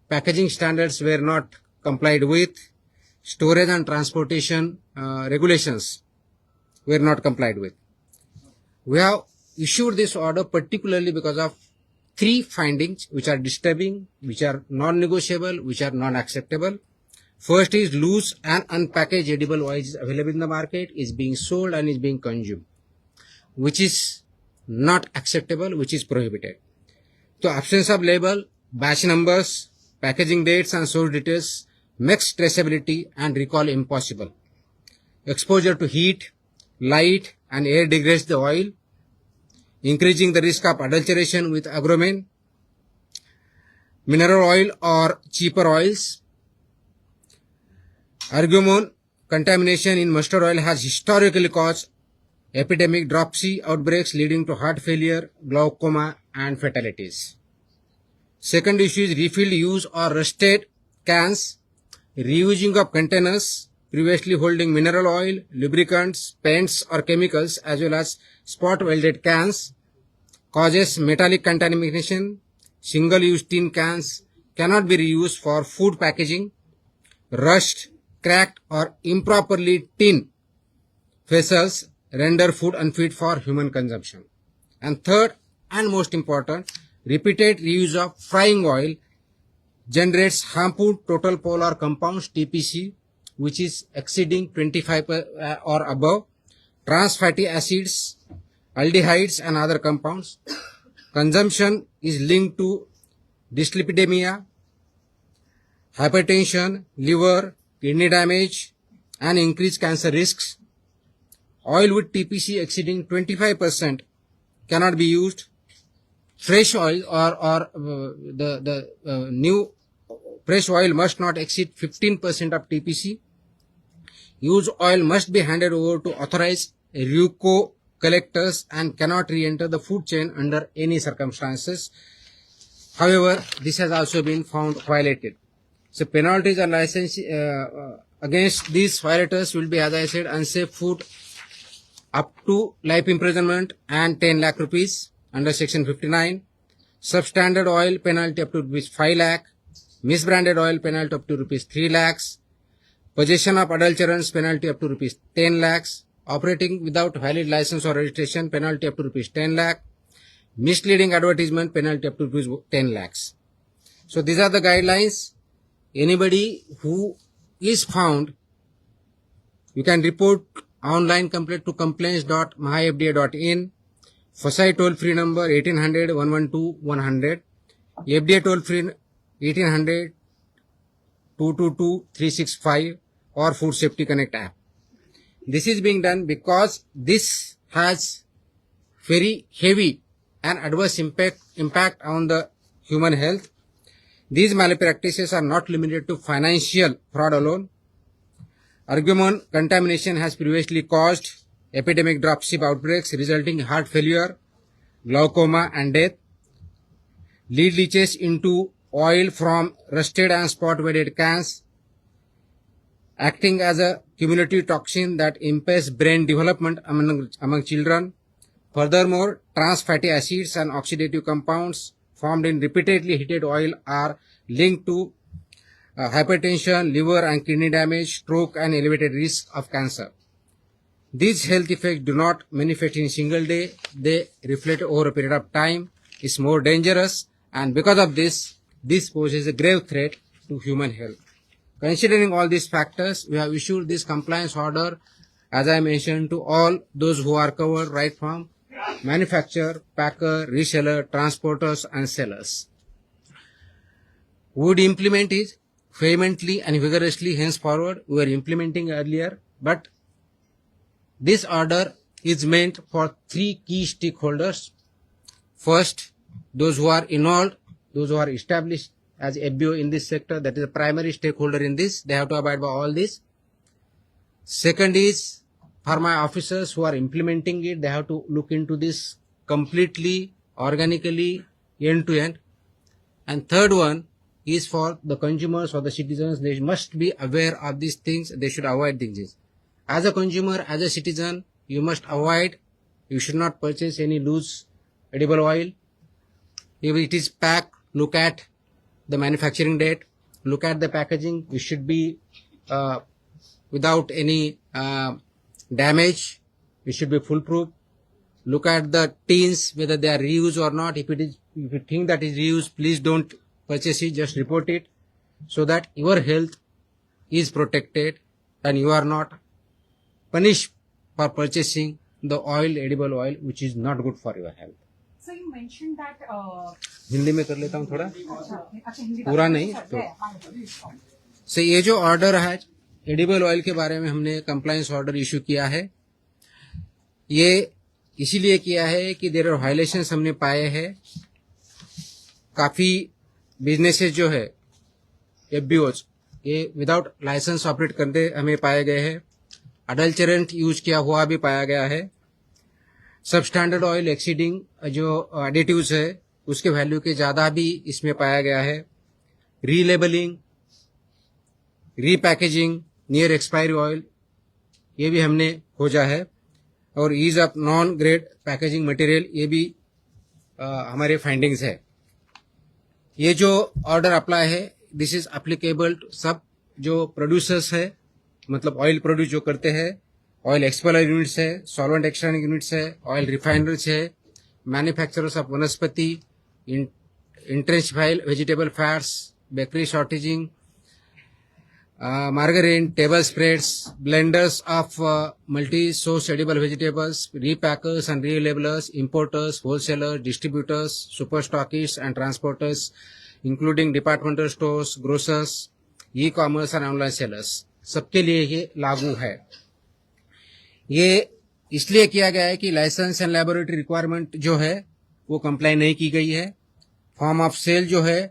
Packaging standards were not complied with. Storage and transportation regulations were not complied with. We have issued this order particularly because of 3 findings which are disturbing, which are non-negotiable, which are non-acceptable. First is loose and unpackaged edible oil is available in the market, is being sold and is being consumed, which is not acceptable, which is prohibited. So absence of label, batch numbers, packaging dates and source details makes traceability and recall impossible. Exposure to heat, light and air degrades the oil, increasing the risk of adulteration with agrobin, mineral oil or cheaper oils. Argumon contamination in mustard oil has historically caused epidemic dropsy outbreaks leading to heart failure, glaucoma and fatalities. Second issue is refilled, used or rusted cans, reusing of containers previously holding mineral oil, lubricants, paints or chemicals as well as spot welded cans causes metallic contamination. Single-use tin cans cannot be reused for food packaging. Rust, cracked or improperly tin vessels render food unfit for human consumption. And third and most important, repeated reuse of frying oil generates harmful total polar compounds TPC, which is exceeding 25 or above, trans fatty acids, aldehydes and other compounds. Consumption is linked to dyslipidemia, hypertension, liver, kidney damage and increased cancer risks. Oil with TPC exceeding 25% cannot be used. Fresh oil or the new fresh oil must not exceed 15% of TPC. Used oil must be handed over to authorized RUCO collectors and cannot re-enter the food chain under any circumstances. However, this has also been found violated. So penalties and license against these violators will be, as I said, unsafe food up to life imprisonment and 10 lakh rupees under section 59. Substandard oil penalty up to rupees 5 lakh. Misbranded oil penalty up to rupees 3 lakhs. Possession of adulterants penalty up to rupees 10 lakhs. Operating without valid license or registration penalty up to rupees 10 lakh. Misleading advertisement penalty up to rupees 10 lakhs. So these are the guidelines. Anybody who is found, you can report online complaint to complaints.mahafda.in. FSI toll free number 1800 112 100. FDA toll free 1800 222 365 or Food Safety Connect app. This is being done because this has very heavy and adverse impact on the human health. These malpractices are not limited to financial fraud alone. Argument contamination has previously caused epidemic dropship outbreaks resulting in heart failure, glaucoma and death. Lead leaches into oil from rusted and spot welded cans, acting as a cumulative toxin that impairs brain development among children. Furthermore, trans fatty acids and oxidative compounds formed in repeatedly heated oil are linked to hypertension, liver and kidney damage, stroke and elevated risk of cancer. These health effects do not manifest in a single day. They reflect over a period of time. It's more dangerous, and because of this poses a grave threat to human health. Considering all these factors, we have issued this compliance order, as I mentioned, to all those who are covered, right from manufacturer, packer, reseller, transporters and sellers. We would implement it vehemently and vigorously henceforward. We were implementing earlier, but this order is meant for three key stakeholders. First, those who are involved, those who are established as FBO in this sector, that is a primary stakeholder in this. They have to abide by all this. Second is pharma officers who are implementing it. They have to look into this completely, organically, end to end. And third one is for the consumers or the citizens. They must be aware of these things. They should avoid things. As a consumer, as a citizen, you must avoid, you should not purchase any loose edible oil. If it is packed, look at the manufacturing date, look at the packaging. It should be without any damage. It should be foolproof. Look at the tins, whether they are reused or not. If you think that is reused, please don't purchase it, just report it, so that your health is protected and you are not punished for purchasing the oil, edible oil, which is not good for your health. So you mentioned that Hindi में कर लेता हूँ थोड़ा, अच्छा हिंदी पूरा नहीं तो. So ये जो ऑर्डर है एडिबल ऑयल के बारे में, हमने कंप्लायंस ऑर्डर इशू किया है. ये इसीलिए किया है कि देयर आर वायलेशंस हमने पाए हैं. काफी बिजनेसेस जो है एफबीओज, ये विदाउट लाइसेंस ऑपरेट करते हमें पाए गए हैं. अडल्चरेंट यूज किया हुआ भी पाया गया है. सब स्टैंडर्ड ऑयल एक्सीडिंग जो एडिटिव्स है उसके वैल्यू के ज्यादा भी इसमें पाया गया है. Relabelling, repackaging, near expiry oil, ये भी हमने खोजा है. और ease of non grade packaging material, ये भी हमारे फाइंडिंग्स है. ये जो ऑर्डर अप्लाई है, दिस इज एप्लीकेबल टू सब जो प्रोड्यूसर्स है, मतलब ऑयल प्रोड्यूस जो करते हैं, ऑयल एक्सपेलर यूनिट्स है, सॉल्वेंट एक्सट्रैक्शन यूनिट्स है, ऑयल रिफाइनरीज है, manufacturers of vanaspati, intensified vegetable fats, bakery shortening, margarine, table spreads, blenders of multi-source edible vegetables, repackers and relabelers, importers, wholesalers, distributors, super stockists and transporters, including departmental stores, grocers, e-commerce and online sellers. सबके लिए ये लागू है. ये इसलिए KIA गया है कि licence end laboratory requirement जो है वो कंप्लाई नहीं की गई है. फॉर्म ऑफ सेल जो है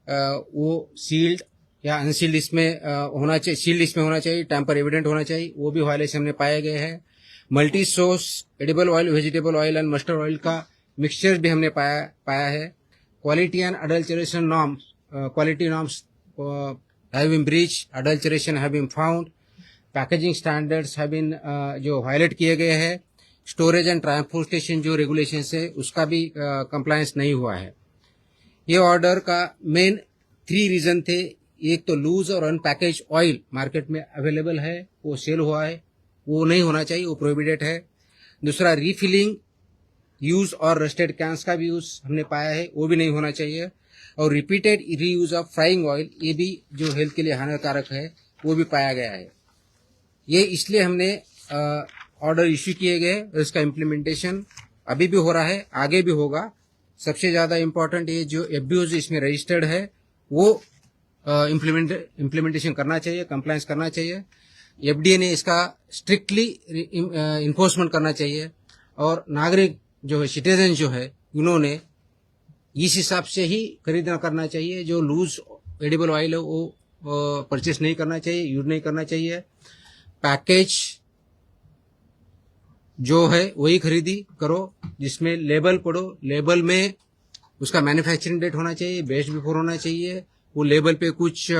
वो सील्ड या अनसील्ड इसमें होना चाहिए, सील्ड इसमें होना चाहिए, टैम्पर एविडेंट होना चाहिए, वो भी वायलेशन में पाए गए हैं. Multi source edible oil, vegetable oil and mustard oil का मिक्सचर भी हमने पाया है. Quality and adulteration norms, quality norms have been breach, adulteration have been found, packaging standards have been जो वायलेट किए गए हैं. स्टोरेज एंड ट्रांसपोर्टेशन जो रेगुलेशन है उसका भी कंप्लायंस नहीं हुआ है. ये ऑर्डर का मेन 3 रीजन थे. एक तो लूज और अनपैकेज ऑयल मार्केट में अवेलेबल है, वो सेल हुआ है, वो नहीं होना चाहिए, वो प्रोहिबिटेड है. दूसरा, रीफिलिंग यूज और रस्टेड कैंस का भी यूज हमने पाया है, वो भी नहीं होना चाहिए. और repeated reuse of frying oil, ये भी जो हेल्थ के लिए हानिकारक है, वो भी पाया गया है. ये इसलिए हमने ऑर्डर इश्यू किए गए और इसका इम्प्लीमेंटेशन अभी भी हो रहा है, आगे भी होगा. सबसे ज्यादा इम्पोर्टेंट ये जो एफबीओज इसमें रजिस्टर्ड है वो इम्प्लीमेंटेशन करना चाहिए, कंप्लायंस करना चाहिए. एफडीए ने इसका स्ट्रिक्टली इन्फोर्समेंट करना चाहिए और नागरिक जो है, सिटीजन जो है, उन्होंने इस हिसाब से ही खरीदना करना चाहिए। जो लूज एडिबल ऑयल है वो परचेस नहीं करना चाहिए, यूज नहीं करना चाहिए। पैकेज जो है वही खरीदी करो जिसमें लेबल पढ़ो, लेबल में उसका मैन्युफैक्चरिंग डेट होना चाहिए, बेस्ट बिफोर होना चाहिए। वो लेबल पे कुछ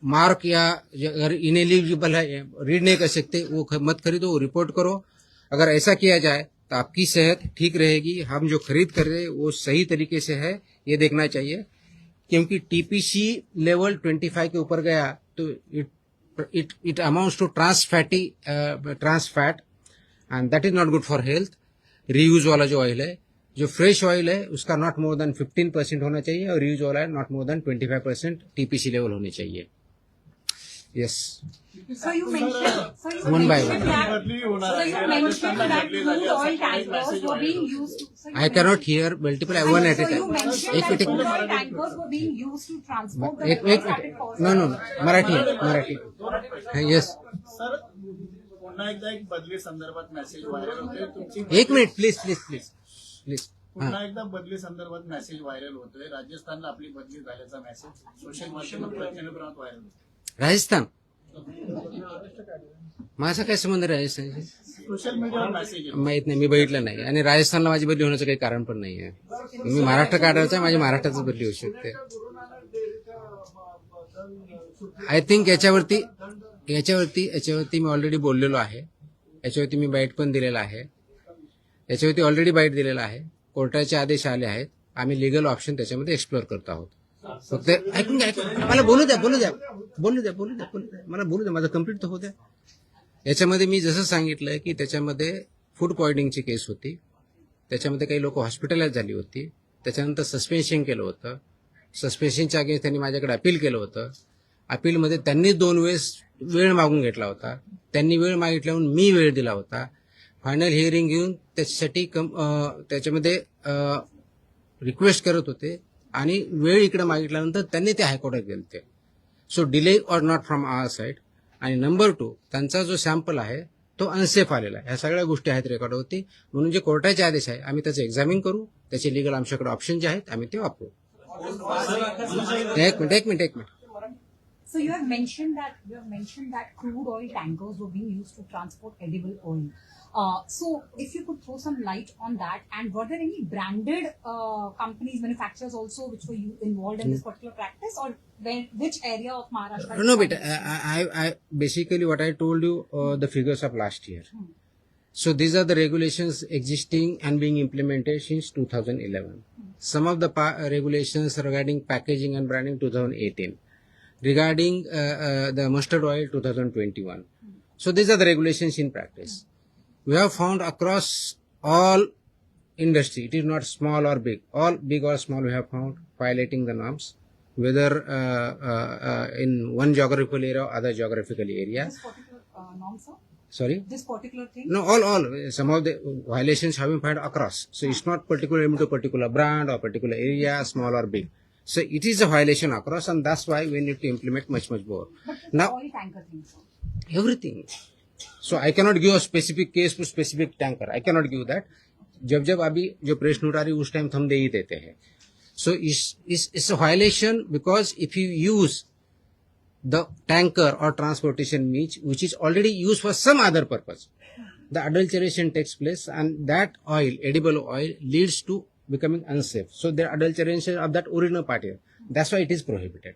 मार्क या अगर इनएलिजिबल है, रीड नहीं कर सकते, वो मत खरीदो, वो रिपोर्ट करो। अगर ऐसा किया जाए तो आपकी सेहत ठीक रहेगी। हम जो खरीद कर रहे हैं वो सही तरीके से है, ये देखना चाहिए। क्योंकि टीपीसी लेवल 25 के ऊपर गया तो it amounts to trans fat and that is not good for health. Reuse वाला जो ऑयल है, जो फ्रेश ऑयल है, उसका नॉट मोर देन 15% होना चाहिए और रीयूज वाला not more than 25% TPC level होने चाहिए। Yes, So you mentioned, One by one. that crude oil tankers were being used to. So you I cannot hear multiple one at a So you time. mentioned एक that minute, crude oil tankers were being used to transport the एक started cost. No Marathi yes, sir पुन्हा एकदा एक बदली संदर्भात message viral होतोय तुमची एक मिनिट प्लीज पुन्हा एकदा बदली संदर्भात मेसेज व्हायरल होतोय. राजस्थानला आपली बदली झाल्याचा मेसेज सोशल माध्यमात प्रचंड प्रमाणात व्हायरल होतोय. राजस्थान, माझा काय संबंध आहे राजस्थानशी? सोशल मीडियावर मेसेज येतो. माहित नाही, मी बघितलं नाही आणि राजस्थानला माझी बदली होण्याचं काही कारण पण नाही आहे. मी महाराष्ट्र काढायचं आहे, माझी महाराष्ट्रातच बदली होऊ शकते. आय थिंक याच्यावरती मी ऑलरेडी बोललेलो आहे. याच्यावरती मी बाईट पण दिलेला आहे. याच्यावरती ऑलरेडी बाईट दिलेला आहे. कोर्टाचे आदेश आले आहेत. आम्ही लिगल ऑप्शन त्याच्यामध्ये एक्सप्लोर करत आहोत. फक्त ऐकून मला बोलू द्या, मला बोलू द्या, माझं कम्प्लीट तर होऊ द्या. याच्यामध्ये मी जसं सांगितलं की त्याच्यामध्ये फूड पॉइझनिंगची केस होती, त्याच्यामध्ये काही लोक हॉस्पिटलाइज झाली होती, त्याच्यानंतर सस्पेन्शन केलं होतं. सस्पेन्शनच्या अगेन्स्ट त्यांनी माझ्याकडे अपील केलं होतं. अपीलमध्ये त्यांनी 2 वेळेस वेळ मागून घेतला होता. त्यांनी वेळ मागितल्यावर मी वेळ दिला होता. फायनल हिअरिंग घेऊन त्याच्यासाठी त्याच्यामध्ये रिक्वेस्ट करत होते आणि वेळ इकडे मागितल्यानंतर त्यांनी ते हायकोर्टात गेले. So delay or not from our side. आणि नंबर 2, त्यांचा जो सॅम्पल आहे तो अनसेफ आलेला आहे. ह्या सगळ्या गोष्टी आहेत रेकॉर्डवरती. म्हणून जे कोर्टाचे आदेश आहे आम्ही त्याचं एक्झामिन करू. त्याचे लिगल आमच्याकडे ऑप्शन जे आहेत आम्ही ते वापरू. एक minute. So you have mentioned that crude oil tankers were being used to transport edible oil. So if you could throw some light on that, and were there any branded companies, manufacturers also which were involved in this particular practice, or which area of Maharashtra? No, but I basically what I told you the figures of last year. So these are the regulations existing and being implemented since 2011. Some of the regulations regarding packaging and branding 2018. Regarding the mustard oil 2021. So these are the regulations in practice. We have found across all industry, it is not small or big, all big or small, we have found violating the norms, whether in one geographical area or other geographical area. This particular norm, sir? Sorry? This particular thing? No, all. Some of the violations have been found across. So it's not particular to a particular brand or particular area, small or big. So it is a violation across, and that's why we need to implement much more. But this Now, oil tanker thing, sir? everything. So I cannot give a specific case to specific tanker. I cannot give that. जब अभी जो press note आ रही उस time हम दे ही देते हैं. So it's a violation because if you use the tanker or transportation means which is already used for some other purpose, the adulteration takes place, and that oil, edible oil, leads to becoming unsafe. So there are adulteration of that original part here. That's why it is prohibited.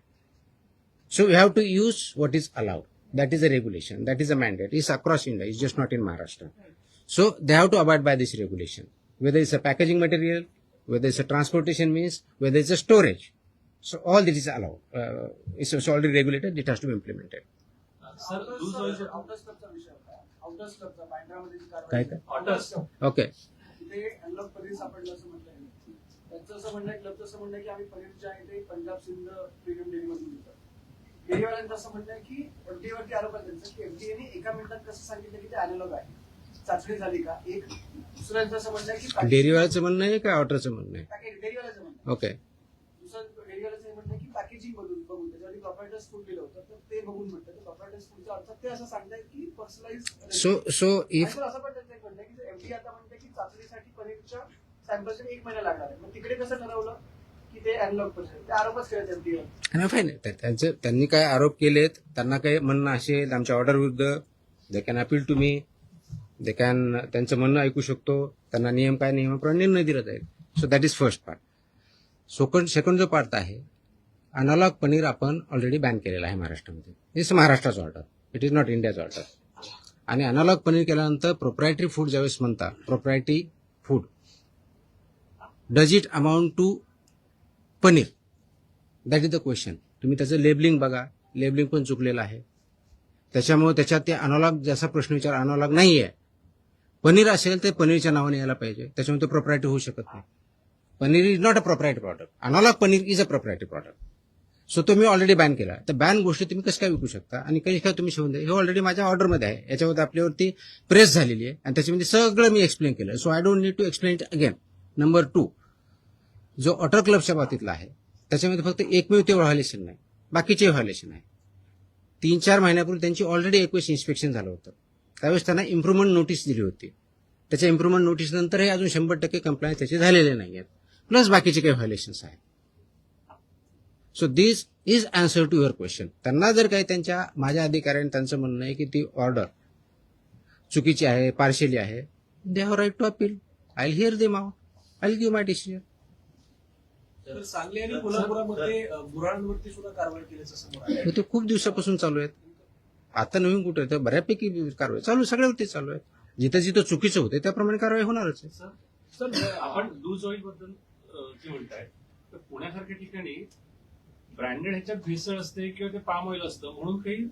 So we have to use what is allowed. That is a regulation. That is a mandate. It's across India. It's just not in Maharashtra. So they have to abide by this regulation. Whether it's a packaging material, whether it's a transportation means, whether it's a storage. So all this is allowed. It's already regulated. It has to be implemented. Sir loose ऑइलच्या आउटर्स क्लबचा विषय होता. Outers क्लबचा पांढऱ्यामध्ये जी काय कारवाई काय? Outers Okay. ते अनलॉक पनीर सापडलं असं म्हणतात. त्यांचं असं म्हणणं आहे, क्लबचं असं म्हणणं आहे की आम्ही पनीर जे आहे ते पंजाब सिंध प्रीमियम डेअरीमधून घेतो. डेअरीवाल्यांचं असं म्हणणं आहे की एफडीएवरती आरोप आहे त्यांचा की एफडीएने एका मिनिटात कसं सांगितलं की ते अॅनालॉग आहे. चाचणी झाली का? एक दुसऱ्यांचं असं म्हणणं आहे की डेअरीवाल्याचं म्हणणं आहे का ऑर्डरचं म्हणणं आहे? डेअरीवाल्याचं म्हणणं ओके. दुसरं डेअरीवाल्याचं म्हणणं आहे की पॅकेजिंग बघून त्याच्यामध्ये प्रोप्रायटर्स फूड दिलं होतं तर ते बघून म्हणतात प्रोप्रायटर्स फूडचा अर्थ ते असं सांगतायत की पर्सनलाइज सो इफ असं पण त्यांचं एक म्हणणं आहे की एफडी आता म्हणते की चाचणीसाठी पनीरच्या सॅम्पल्ससाठी 1 महिना लागणार आहे. मग तिकडे कसं ठरवलं की ते अनलॉक प्रोसेस ते आरोपच करत एफडीए फाईन त्यांनी काय आरोप केलेत, त्यांना काय म्हणणं असेल आमच्या ऑर्डर विरुद्ध, they can appeal to me, they can त्यांचं म्हणणं ऐकू शकतो, त्यांना नियम काय नियमाप्रमाणे निर्णय दिला जाईल. So that is first part. Second जो पार्ट आहे, अनालॉग पनीर आपण ऑलरेडी बॅन केलेलं आहे महाराष्ट्रामध्ये. इट्स महाराष्ट्राचं ऑर्डर, इट इज नॉट इंडियाचं ऑर्डर. आणि अनालॉग पनीर केल्यानंतर प्रोप्रायटरी फूड ज्यावेळेस म्हणता, proprietary food does it amount to paneer, that is the question. तुम्ही त्याचं लेबलिंग बघा, लेबलिंग पण चुकलेलं आहे. त्याच्यामुळे त्याच्यात ते अनालॉग जसा प्रश्न विचार अनालॉग नाही आहे. पनीर असेल तर पनीरच्या नावाने यायला पाहिजे, त्याच्यामुळे तो प्रोप्रायटरी होऊ शकत नाही. Paneer is not a proprietary product, analog paneer is a proprietary product. So तो मी ऑलरेडी बॅन केला. तर बॅन गोष्टी तुम्ही कसं काय विकू शकता आणि काही काय तुम्ही शिवून द्या, हे ऑलरेडी माझ्या ऑर्डरमध्ये आहे. याच्यावर आपल्यावरती प्रेस झालेली आहे आणि त्याच्यामध्ये सगळं मी एक्सप्लेन केलं. So I don't need to explain it again. Number 2, जो ऑटर क्लबच्या बाबतीतला आहे त्याच्यामध्ये फक्त एकमेव ते व्हायलेशन नाही, बाकीचे व्हायलेशन आहे. 3-4 महिन्यापूर्वी त्यांची ऑलरेडी 21 इन्स्पेक्शन झालं होतं. त्यावेळेस त्यांना इम्प्रुव्हमेंट नोटीस दिली होती. त्याच्या इम्प्रुव्हमेंट नोटीस नंतर हे अजून 100% कंप्लायन्स त्याचे झालेले नाही आहेत, प्लस बाकीचे काही व्हायलेशन्स आहेत. So this is answer to your question. त्यांना जर काही त्यांच्या माझ्या अधिकाऱ्यांनी त्यांचं म्हणणं आहे की ती ऑर्डर चुकीची आहे, पार्शियली आहे, they have right to appeal. I will hear them out, I will give my decision. तर सांगली आणि कोल्हापुरामध्ये गुरांवरती सुद्धा कारवाई केल्याचं समोर आलं. ते खूप दिवसापासून चालू आहेत. आता नवीन कुठे आहे, तर बऱ्यापैकी कारवाई चालू, सगळ्यावरती चालू आहे. जिथं जिथं चुकीचं होते त्याप्रमाणे कारवाई होणारच आहे. सर आपण लूज ऑइल बद्दल जे म्हणताय, तर पुण्यासारख्या ठिकाणी ब्रँडेड ह्याच्यात भेसळ असते किंवा ते पाम ऑइल असतं म्हणून काही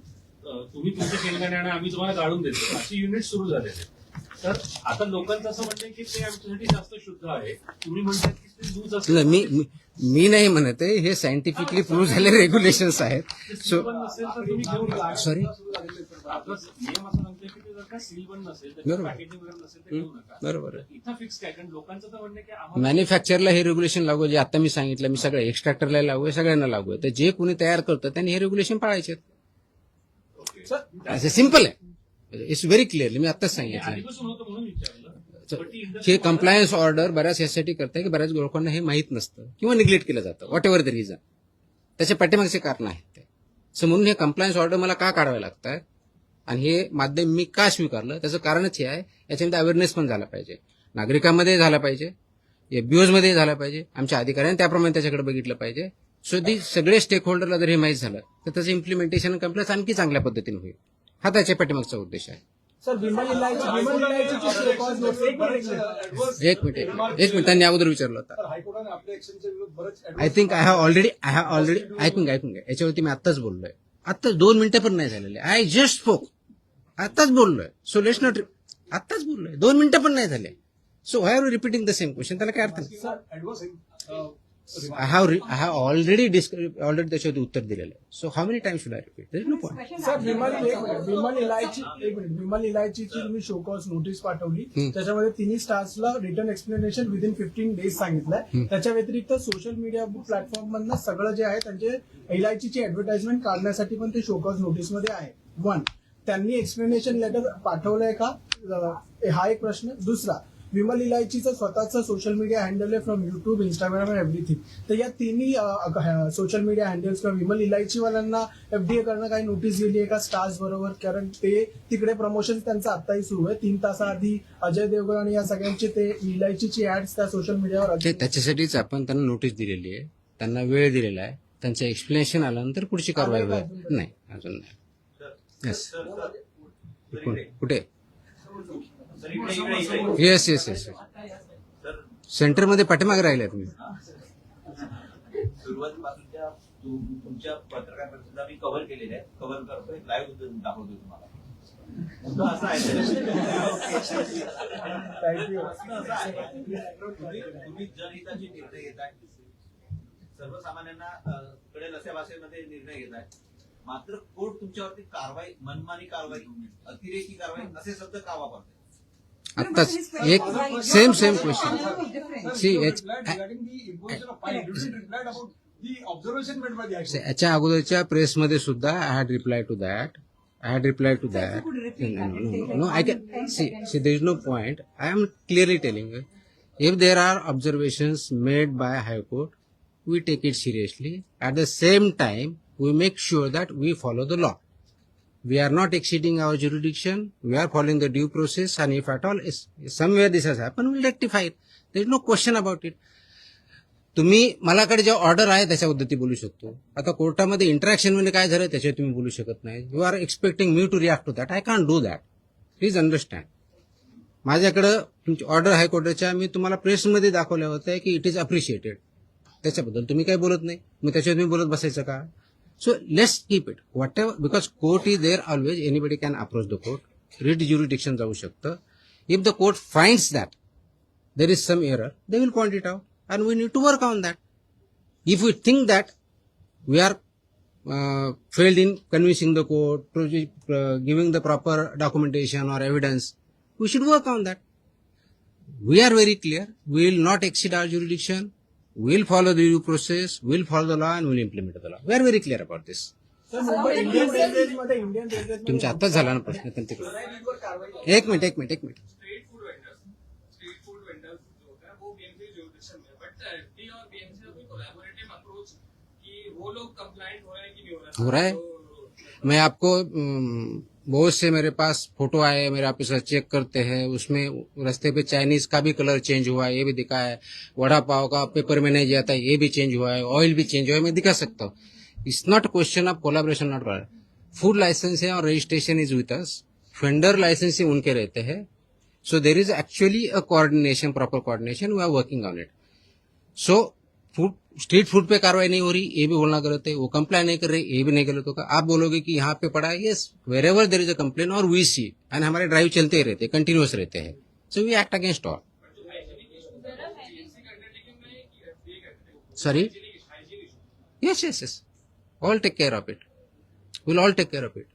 तुम्ही तुमच्या शेंगदाणे आणि आम्ही तुम्हाला गाळून देतो अशी युनिट सुरू झालेले. तर आता लोकांचं असं म्हणणं की ते आमच्यासाठी जास्त शुद्ध आहे, तुम्ही म्हणतात की ते लूज नाही, असतं. मी नाही म्हणत आहे, हे सायंटिफिकली प्रूव्ह झालेले रेग्युलेशन्स आहेत. सो सील नसेल तर तुम्ही घेऊन जा. सॉरी, आपला नियम असं म्हणतोय की ते जर का सील पण नसेल तर बरोबर. पॅकेजिंग वगैरे नसेल तर घेऊ नका. बरोबर आहे. इथं फिक्स काय, कारण लोकांचं तर म्हणणं आहे की आम्हाला मॅन्युफॅक्चरला हे रेग्युलेशन लागू आहे. जे आता मी सांगितलं, मी सगळं एक्स्ट्रॅक्टरला लागू आहे, सगळ्यांना लागू आहे. तर जे कोणी तयार करतं त्यांनी हे रेग्युलेशन पाळायचे. असं सिम्पल आहे, इट्स व्हेरी क्लिअरली मी आताच सांगितलं. आधीपासून होतं म्हणून विचारलं. पण ती हे कंप्लायन्स ऑर्डर बऱ्याच यासाठी करताय की बऱ्याच लोकांना हे माहीत नसतं किंवा निग्लेक्ट केलं जातं, व्हॉट एव्हर द रिझन. त्याच्या पाठीमागचे कारण आहेत ते. सो म्हणून हे कंप्लायन्स ऑर्डर मला का काढावे लागतात आणि हे माध्यम मी का स्वीकारलं, त्याचं कारणच हे आहे. याच्यामध्ये अवेअरनेस पण झाला पाहिजे, नागरिकांमध्ये झाला पाहिजे, एफबीओज मध्ये झाला पाहिजे, आमच्या अधिकाऱ्यांनी त्याप्रमाणे त्याच्याकडे बघितलं पाहिजे. सो दी सगळे स्टेक होल्डरला जर हे माहीत झालं तर त्याचं इम्प्लिमेंटेशन कंप्लायन्स आणखी चांगल्या पद्धतीने होईल. हा त्याच्या पाठीमागचा उद्देश आहे. सर विमल इलायची एक मिनिट त्यांनी अगोदर विचारलं होतं. हायकोर्टाने आपल्या ऍक्शनच्या विरोधात बरेच I think I have already ऐकून घ्या, याच्यावरती मी आत्ताच बोललोय. आत्ताच 2 मिनिटं पण नाही झालेले. आय जस्ट स्पोक, आत्ताच बोललोय. सो लेट्स नॉट, आत्ताच बोललोय, 2 मिनिटं पण नाही झाले. So why are you repeating the same question, त्याला काय अर्थ नाही. Sir advance I have already त्याच्यावरती उत्तर दिलेलं आहे. So how many times should I repeat, there is no point. Sir Vimal इलायचीची तुम्ही शोकॉज नोटीस पाठवली, त्याच्यामध्ये तिन्ही स्टार्सला रिटर्न एक्सप्लेनेशन विदिन 15 डेज सांगितलंय. त्याच्या व्यतिरिक्त सोशल मीडिया प्लॅटफॉर्म मधनं सगळं जे आहे त्यांचे इलायचीची ऍडव्हर्टाइजमेंट काढण्यासाठी पण ते शोकॉज नोटीसमध्ये आहे. 1, त्यांनी एक्सप्लेनेशन लेटर पाठवलंय का, हा एक प्रश्न. दुसरा, विमल इलायचीचं स्वतःचं सोशल मीडिया हँडल आहे फ्रॉम युट्यूब, इंस्टाग्राम आणि एव्हरीथिंग. तर या तिन्ही सोशल मीडिया हँडल्स किंवा विमल इलायचीवाल्यांना एफडीए करणं काही नोटीस दिली आहे का स्टार्स बरोबर, कारण ते तिकडे प्रमोशन त्यांचं आताही सुरू आहे. 3 तासाआधी अजय देवगण आणि या सगळ्यांचे ते इलायचीची ऍड्स त्या सोशल मीडियावर त्याच्यासाठीच आपण त्यांना नोटीस दिलेली आहे, त्यांना वेळ दिलेला आहे. त्यांचं एक्सप्लेनेशन आल्यानंतर पुढची कारवाई होईल. नाही, अजून नाही. येस, कुठे? येस येस येस, सेंटरमध्ये पाठीमागे राहिले तुम्ही. सुरुवातीपासूनच्या तुमच्या पत्रकार परिषदा मी कव्हर केलेल्या आहेत, कव्हर करतो, एक लाईव्ह दाखवतो तुम्हाला. असं आहे तुम्ही जनहिताचे निर्णय घेताय, सर्वसामान्यांना कडे नस्या भाषेमध्ये निर्णय घेताय, मात्र कोर्ट तुमच्यावरती कारवाई, मनमानी कारवाई, अतिरेकी कारवाई असे शब्द का वापरते? आत्ताच एक same question. See the observation made by the High Court. याच्या अगोदरच्या प्रेसमध्ये सुद्धा I had reply to that. Sir, if you could repeat that, it'll take like No, I can 10 see. seconds. See, there is no point. I am clearly telling you, if there are observations made by High Court, we take it seriously. At the same time, we make sure that we follow the law. We are not exceeding our jurisdiction. We are following the due process. And if at all is somewhere this has happened, we'll rectify it. There is no question about it. तुम्ही मलाकडे जे order आहे त्याच्याबद्दल ती बोलू शकतो. आता कोर्टामध्ये interaction मध्ये काय झालं त्याच्यावर तुम्ही बोलू शकत नाही. You are expecting me to react to that. I can do that. Please understand. माझ्याकडं तुमची ऑर्डर हायकोर्टाच्या मी तुम्हाला प्रेसमध्ये दाखवल्या होत्या की इट इज अप्रिशिएटेड. त्याच्याबद्दल तुम्ही काही बोलत नाही. मग त्याच्यावर तुम्ही बोलत बसायचं का? So let's keep it whatever, because court is there always. Anybody can approach the court. Writ jurisdiction जाऊ शकतं. If the court finds that there is some error, they will point it out. And we need to work on that. If we think that we are failed in convincing the court, giving the proper documentation or evidence, we should work on that. We are very clear. We will not exceed our jurisdiction. We will follow the due process. We will follow the law and we will implement the law. We are very clear about this. Sir, Mumbai Indian रेल्वेमध्ये तुमचा आत्ताच झाला ना प्रश्न. एक minute. Street food vendors जो होता है वो बीएमसी जुरिडिक्शन में, बट एफडी और बीएमसी का कोई कोलैबोरेटिव अप्रोच कि वो लोग कंप्लाइंट हो रहे हैं कि नहीं हो रहा है. मैं आपको बहुत से मेरे पास फोटो आए, मेरे ऑफिसर चेक करते हैं. उसमें रास्ते पे चाइनीज का भी कलर चेंज हुआ है, ये भी दिखा है. वड़ा पाव का पेपर में नहीं जाता है, ये भी चेंज हुआ है. ऑयल भी चेंज हुआ है, मैं दिखा सकता हूँ. It's not question of collaboration. Not food license है और registration is with us. Vendor license ही उनके रहते हैं. So there is actually a coordination, proper coordination. We are working on it. So street food पे कार्रवाई नहीं हो रही, ये भी बोलना गलत है. वो कंप्लेन नहीं कर रहे, ये भी नहीं गलत होगा. आप बोलोगे कि यहाँ पे पड़ा है. Yes, wherever there is a complain और वी सी, एंड हमारे ड्राइव चलते ही रहते हैं, कंटिन्यूअस रहते हैं. So we act against all. Sorry. Yes. All take care of it. Will all take care of it.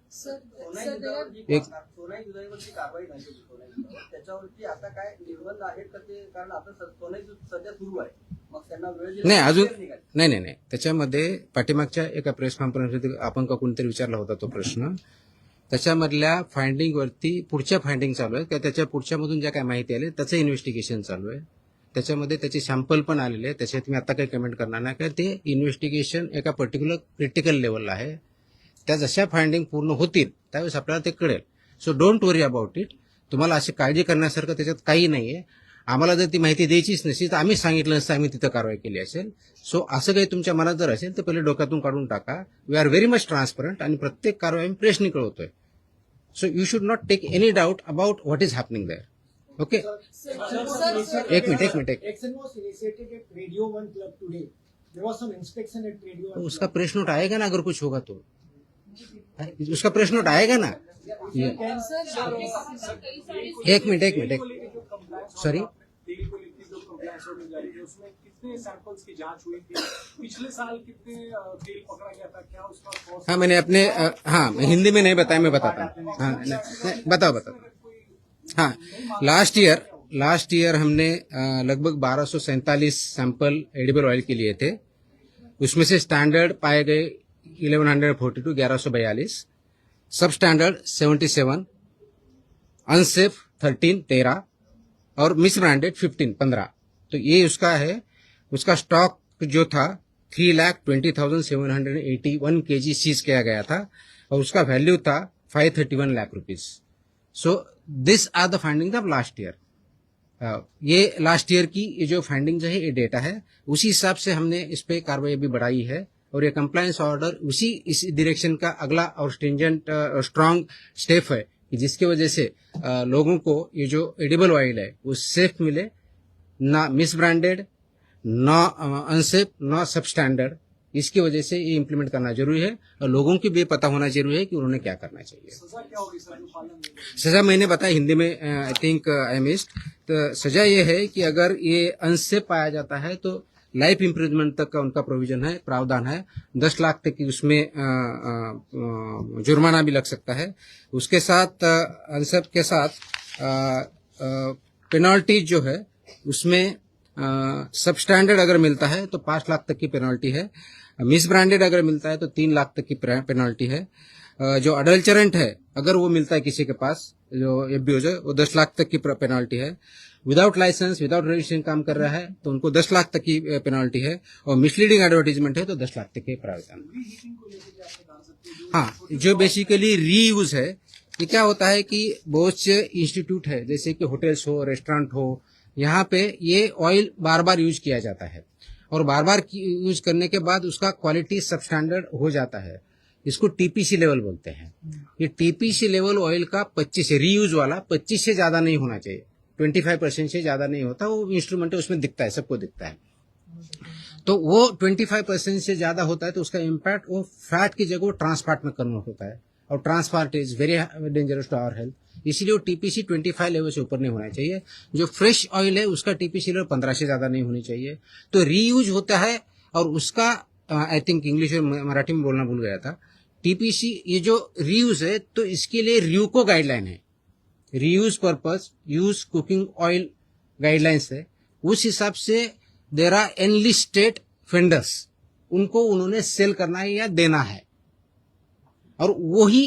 एक सोनाई दुधाईवरची कारवाई झाली होती. त्याच्यावरती आता काय निर्बंध आहेत का ते? कारण आता सोनाई दूध सध्या सुरू आहे. मग त्यांना वेळ नाही अजून नाही. त्याच्यामध्ये पाठीमागच्या एका प्रेस कॉन्फरन्समध्ये आपण का कोणतरी विचारला होता तो प्रश्न. त्याच्यामधल्या फाइंडिंगवरती पुढच्या फाइंडिंग चालू आहे. त्याच्या पुढच्यामधून ज्या काय माहिती आली त्याचं इन्व्हेस्टिगेशन चालू आहे. त्याच्यामध्ये त्याचे सॅम्पल पण आलेले आहे. त्याच्यात मी आता काही कमेंट करणार नाही, कारण ते इन्व्हेस्टिगेशन एका पर्टिक्युलर क्रिटिकल लेवलला आहे. त्या जशा फाइंडिंग पूर्ण होतील त्यावेळेस आपल्याला ते कळेल. So don't worry about it. तुम्हाला अशी काळजी करण्यासारखं त्याच्यात काही नाहीये. आम्हाला जर ती माहिती द्यायचीच नसती तर आम्ही सांगितलं नसतं, आम्ही तिथं कारवाई केली असेल. सो असं काही तुमच्या मनात जर असेल तर पहिले डोक्यातून काढून टाका. We are very much transparent आणि प्रत्येक कारवाई आम्ही प्रेसनी कळवतोय. So you should not take any doubt about what is happening there. Okay. एक minute. Action was initiated at Radio 1 Club today. There was some inspection at Radio 1 उसका press note आएगा ना, अगर कुछ होगा तो उसका प्रेस नोट आएगा ना. एक मिनट. सॉरी. तेल को लेकर जो कंप्लायंस नोटिस जारी है उसमें कितने सैंपल्स की जांच हुई थी? पिछले साल कितने तेल पकड़ा गया था? क्या उसका कॉस्ट? हाँ, मैंने अपने हिंदी में नहीं बताया, मैं बताता हूँ. हाँ, बताओ. हाँ, लास्ट ईयर हमने लगभग 1247 सैंपल एडिबल ऑयल के लिए थे. उसमें से स्टैंडर्ड पाए गए 1142, सब स्टैंडर्ड 77, अनसेफ 13 और मिस ब्रांडेड 15. तो ये उसका है. उसका स्टॉक जो था 3,20,781 kg सीज किया गया था और उसका वैल्यू था 531 lakh rupees. So this are the finding of last year. ये लास्ट ईयर की ये जो फाइंडिंग्स है, ये डेटा है. उसी हिसाब से हमने इस पे कार्रवाई अभी बढ़ाई है और ये कंप्लायंस ऑर्डर इस डायरेक्शन का अगला और स्ट्रिंजेंट स्ट्रांग स्टेप है कि जिसकी वजह से लोगों को ये जो एडिबल ऑयल है वो सेफ मिले, ना मिस ब्रांडेड, ना अनसेफ, ना सब स्टैंडर्ड. इसकी वजह से ये इम्प्लीमेंट करना जरूरी है और लोगों को भी पता होना जरूरी है कि उन्होंने क्या करना चाहिए. सजा क्या होगी सर जो पालन नहीं होगा? सजा मैंने बताया हिंदी में, आई थिंक आई मिस्ड. तो सजा ये है कि अगर ये अनसेफ पाया जाता है तो लाइफ इम्प्रिजमेंट तक का उनका प्रोविजन है, प्रावधान है. 10 लाख तक की उसमें जुर्माना भी लग सकता है. उसके साथ अनसेफ के साथ पेनल्टी जो है उसमें सब स्टैंडर्ड अगर मिलता है तो 5 लाख तक की पेनल्टी है, मिस ब्रांडेड अगर मिलता है तो 3 लाख तक की पेनल्टी है, जो अडल्चरेंट है अगर वो मिलता है किसी के पास जो एफबीओ है वो 10 लाख तक की पेनल्टी है, विदाउट लाइसेंस विदाउट रजिस्ट्रेशन काम कर रहा है तो उनको 10 लाख तक की पेनल्टी है, और मिसलीडिंग एडवर्टीजमेंट है तो 10 लाख तक के प्रावधान। हाँ, जो बेसिकली रीयूज है, ये क्या होता है कि बहुत से इंस्टीट्यूट है जैसे कि होटल्स हो, रेस्टोरेंट हो, यहाँ पे ये ऑयल बार बार यूज किया जाता है और बार बार यूज करने के बाद उसका क्वालिटी सब स्टैंडर्ड हो जाता है। इसको टीपीसी लेवल बोलते हैं। ये टीपीसी लेवल ऑयल का 25 से रीयूज वाला 25 से ज्यादा नहीं होना चाहिए, 25% से ज्यादा नहीं होता, वो इंस्ट्रूमेंट है उसमें दिखता है, सबको दिखता है। तो वो 25% से ज्यादा होता है तो उसका इम्पैक्ट वो फैट की जगह ट्रांसफैट में कन्वर्ट होता है, और trans fat is very dangerous to our health, इसीलिए वो टीपीसी 25 लेवल से ऊपर नहीं होना चाहिए। जो फ्रेश ऑयल है उसका टीपीसी लेवल 15 से ज्यादा नहीं होनी चाहिए। तो रीयूज होता है और उसका आई थिंक इंग्लिश में मराठी में बोलना भूल गया था, टीपीसी ये जो रीयूज है तो इसके लिए र्यूको गाइडलाइन है, reuse purpose use cooking oil guidelines है, उस हिसाब से देर आर एनलिस्टेड वेंडर्स, उनको उन्होंने सेल करना है या देना है, और वही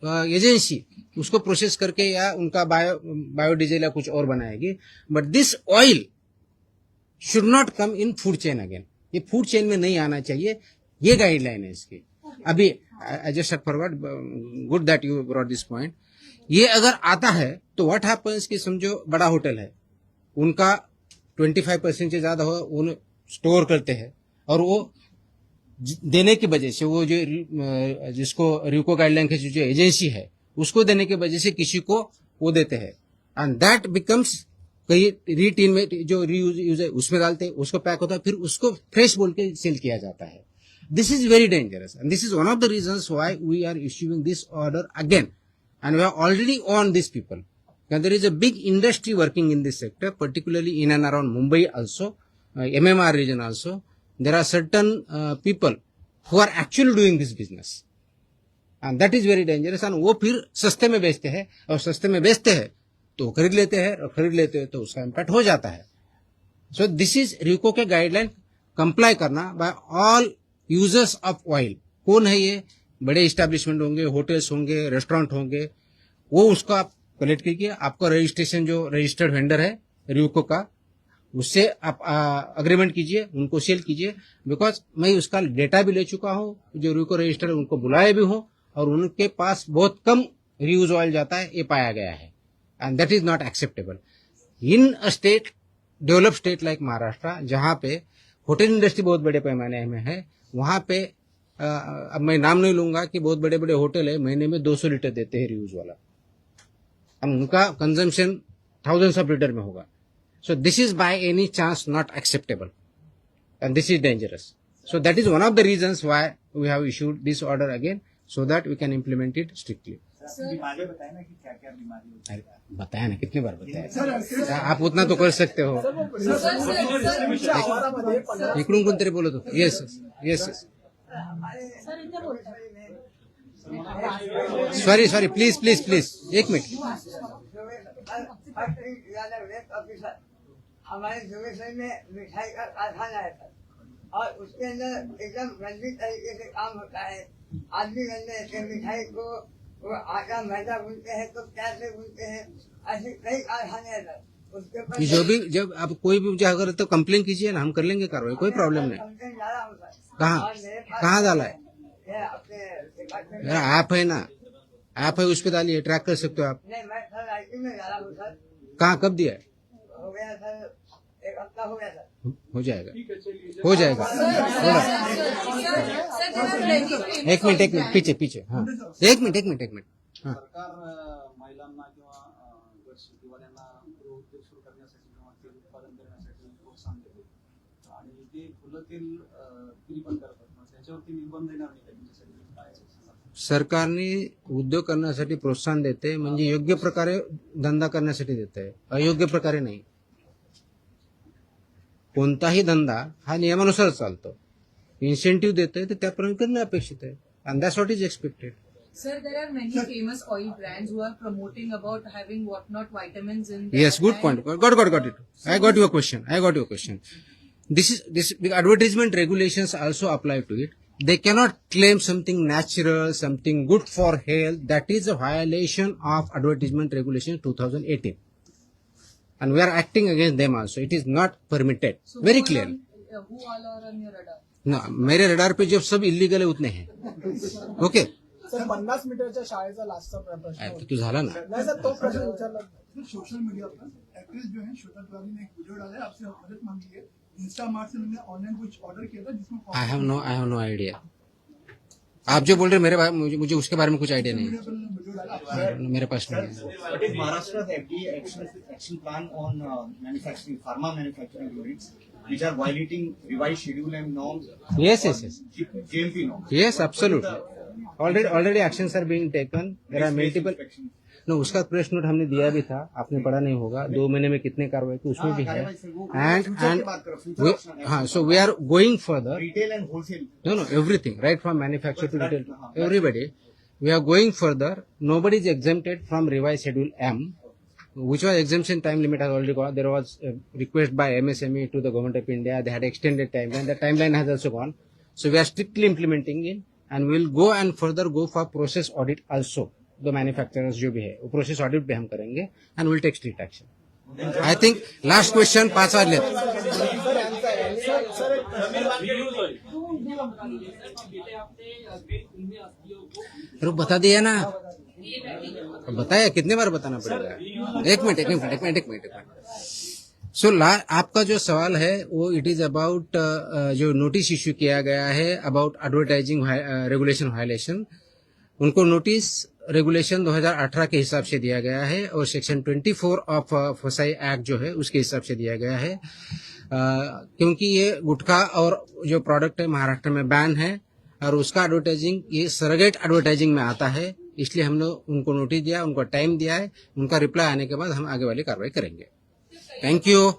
एजेंसी उसको प्रोसेस करके या उनका बायोडीजल या कुछ और बनाएगी। But this oil should not come in food chain again, ये फूड चेन में नहीं आना चाहिए, ये गाइडलाइन है इसकी। अभी I just forward, good that you brought this point. ये अगर आता है तो व्हाट हैपेंस कि समझो बड़ा होटल है, उनका 25% से ज्यादा हो उन स्टोर करते हैं, और वो देने की वजह से वो जो जिसको र्यूको गाइडलाइन की जो एजेंसी है उसको देने की वजह से किसी को वो देते हैं, एंड दैट बिकम्स कई रीटीन में जो रीयूज है उसमें डालते हैं, उसको पैक होता है, फिर उसको फ्रेश बोल के सेल किया जाता है। This is very dangerous and this is one of the reasons why we are issuing this order again, and we are already on this people. There is a big industry working in this sector, particularly in and around Mumbai also, MMR region also. There are certain people who are actually doing this business, and that is very dangerous. And वो फिर सस्ते में बेचते हैं, और सस्ते में बेचते हैं तो खरीद लेते हैं, और खरीद लेते हैं तो उसका इम्पैक्ट हो जाता है। सो दिस इज र्यूको के गाइडलाइन कंप्लाई करना by all users of oil. कौन है ये? बड़े इस्टेब्लिशमेंट होंगे, होटल्स होंगे, रेस्टोरेंट होंगे, वो उसको आप कलेक्ट कीजिए। आपका रजिस्ट्रेशन जो रजिस्टर्ड वेंडर है र्यूको का, उससे आप अग्रीमेंट कीजिए, उनको सेल कीजिए। बिकॉज मैं उसका डेटा भी ले चुका हूँ, जो र्यूको रजिस्टर उनको बुलाए भी हूँ, और उनके पास बहुत कम रीयूज ऑयल जाता है, ये पाया गया है, end that is not acceptable in a state, develop state like Maharashtra, जहां पे होटल इंडस्ट्री बहुत बड़े पैमाने में है। वहां पे अब मैं नाम नहीं लूंगा कि बहुत बड़े बड़े होटल है, महीने में 200 लीटर देते हैं रीयूज वाला, अब उनका कंजम्पशन थाउजेंड्स ऑफ लीटर में होगा। So this is by any chance not acceptable, and this is dangerous. So that is one of the reasons why we have issued this order again, so that we can implement it strictly. बीमारी बताए ना कि क्या क्या बीमारी होती है। अरे बताया ना, कितनी बार बताया, आप उतना तो कर सकते हो। इकडून कोणतरी बोलत होतं। Yes yes yes, sorry sorry, please please please, एक मिनट। हमारे सुबह में मिठाई का कारखाना है सर, और उसके अंदर एकदम गंदी तरीके से काम होता है। आदमी गंदे से मिठाई को वो आटा मैदा भूनते हैं तो कैसे भूनते हैं, ऐसे कई कारखाने हैं सर। उसके ऊपर जो भी, जब आप कोई भी मुझे अगर तो कंप्लेन कीजिए ना, हम कर लेंगे कार्रवाई, कोई प्रॉब्लम नहीं। कंप्लेंट डाला हूँ सर। कहाँ और मेरे पास कहाँ डाला है? ये अपने डिपार्टमेंट में ऐप है ना, ऐप है, उस पर डालिए, ट्रैक कर सकते हो आप। नहीं, मैं सर IT में डाला हूँ सर। कहाँ कब दिया है? हो गया सर, 1 हफ्ता हो गया सर। हो जाएगा, हो जाएगा। एक मिनट पीछे पीछे, हाँ एक मिनट हाँ। सरकार महिलांना किंवा गट शेतीवाल्यांना गृहोद्योग सुरू करण्यासाठी किंवा तेल उत्पादन करण्यासाठी प्रोत्साहन देते, आणि ते फुलं तेल पण करतात, मग त्याच्यावरती निर्बंध येणार नाही का तुमच्यासाठी? काय सरकारने उद्योग करण्यासाठी प्रोत्साहन देते, म्हणजे योग्य प्रकारे धंदा करण्यासाठी देते, अयोग्य प्रकारे नाही। कोणताही धंदा हा नियमानुसार चालतो, इन्सेंटिव्ह देते तर त्याप्रमाणे करणं अपेक्षित आहे, and that's what is expected. Sir, there are many famous oil brands who are promoting about having whatnot vitamins in there. Yes, good point. Got it. I got your question. This advertisement regulations also apply to it. They cannot claim something natural, something good for health. That is a violation of advertisement regulation 2018. And we are acting against them also. It is not permitted. So Very who all clearly. who all are on your radar? No, मेरे radar पे जो सब illegal है उतने हैं. Okay. Sir 50 मीटरच्या शाळेचा लास्टचा प्रश्न अरे होता. तो तू झाला ना. नाही सर तो प्रश्न विचारला. सोशल मीडिया पर एक्ट्रेस जो है श्वेता तिवारी ने एक वीडियो डाला है, आपसे मदद मांगी है। इंस्टा मार्ट से मैंने ऑनलाइन कुछ ऑर्डर किया था जिसमें आई हैव नो आइडिया. आप जो बोल रहे हैं मुझे उसके बारे में कुछ आइडिया नहीं है. वीडियो डाला मेरे पास नहीं है. What is Maharashtra's FDA action plan on manufacturing, pharma manufacturing units which are violating revised schedule and norms? Yes. GMP norms. Yes, absolutely. Already actions are being taken. There are multiple. No, उसका press note हमने दिया भी था, आपने पढ़ा नहीं होगा. 2 महीने में कितने कार्रवाई की उसमें भी है. And so we are going further. Retail and wholesale. No, everything, right from manufacturer to retail, everybody. We are going further. Nobody is exempted from revised schedule M, which was exemption time limit has already gone. There was a request by MSME to the government of India. They had extended timeline. The timeline has also gone. So we are strictly implementing it, and we will go and further go for process audit also. The manufacturers जो भी है वो process audit भी हम करेंगे and will take strict action. I think last question 5 बार ले. अरे बता दिया ना, बताया कितने बार बताना पड़ेगा. एक मिनट. सो आपका जो सवाल है वो इट इज अबाउट जो नोटिस इश्यू किया गया है अबाउट एडवर्टाइजिंग रेगुलेशन वायलेशन. उनको नोटिस रेगुलेशन 2018 के हिसाब से दिया गया है और सेक्शन 24 ऑफ फसाई एक्ट जो है उसके हिसाब से दिया गया है. क्योंकि ये गुटखा और जो प्रोडक्ट है महाराष्ट्र में बैन है और उसका एडवर्टाइजिंग ये सरोगेट एडवर्टाइजिंग में आता है, इसलिए हमने उनको नोटिस दिया, उनको टाइम दिया है. उनका रिप्लाई आने के बाद हम आगे वाली कार्रवाई करेंगे. Thank you.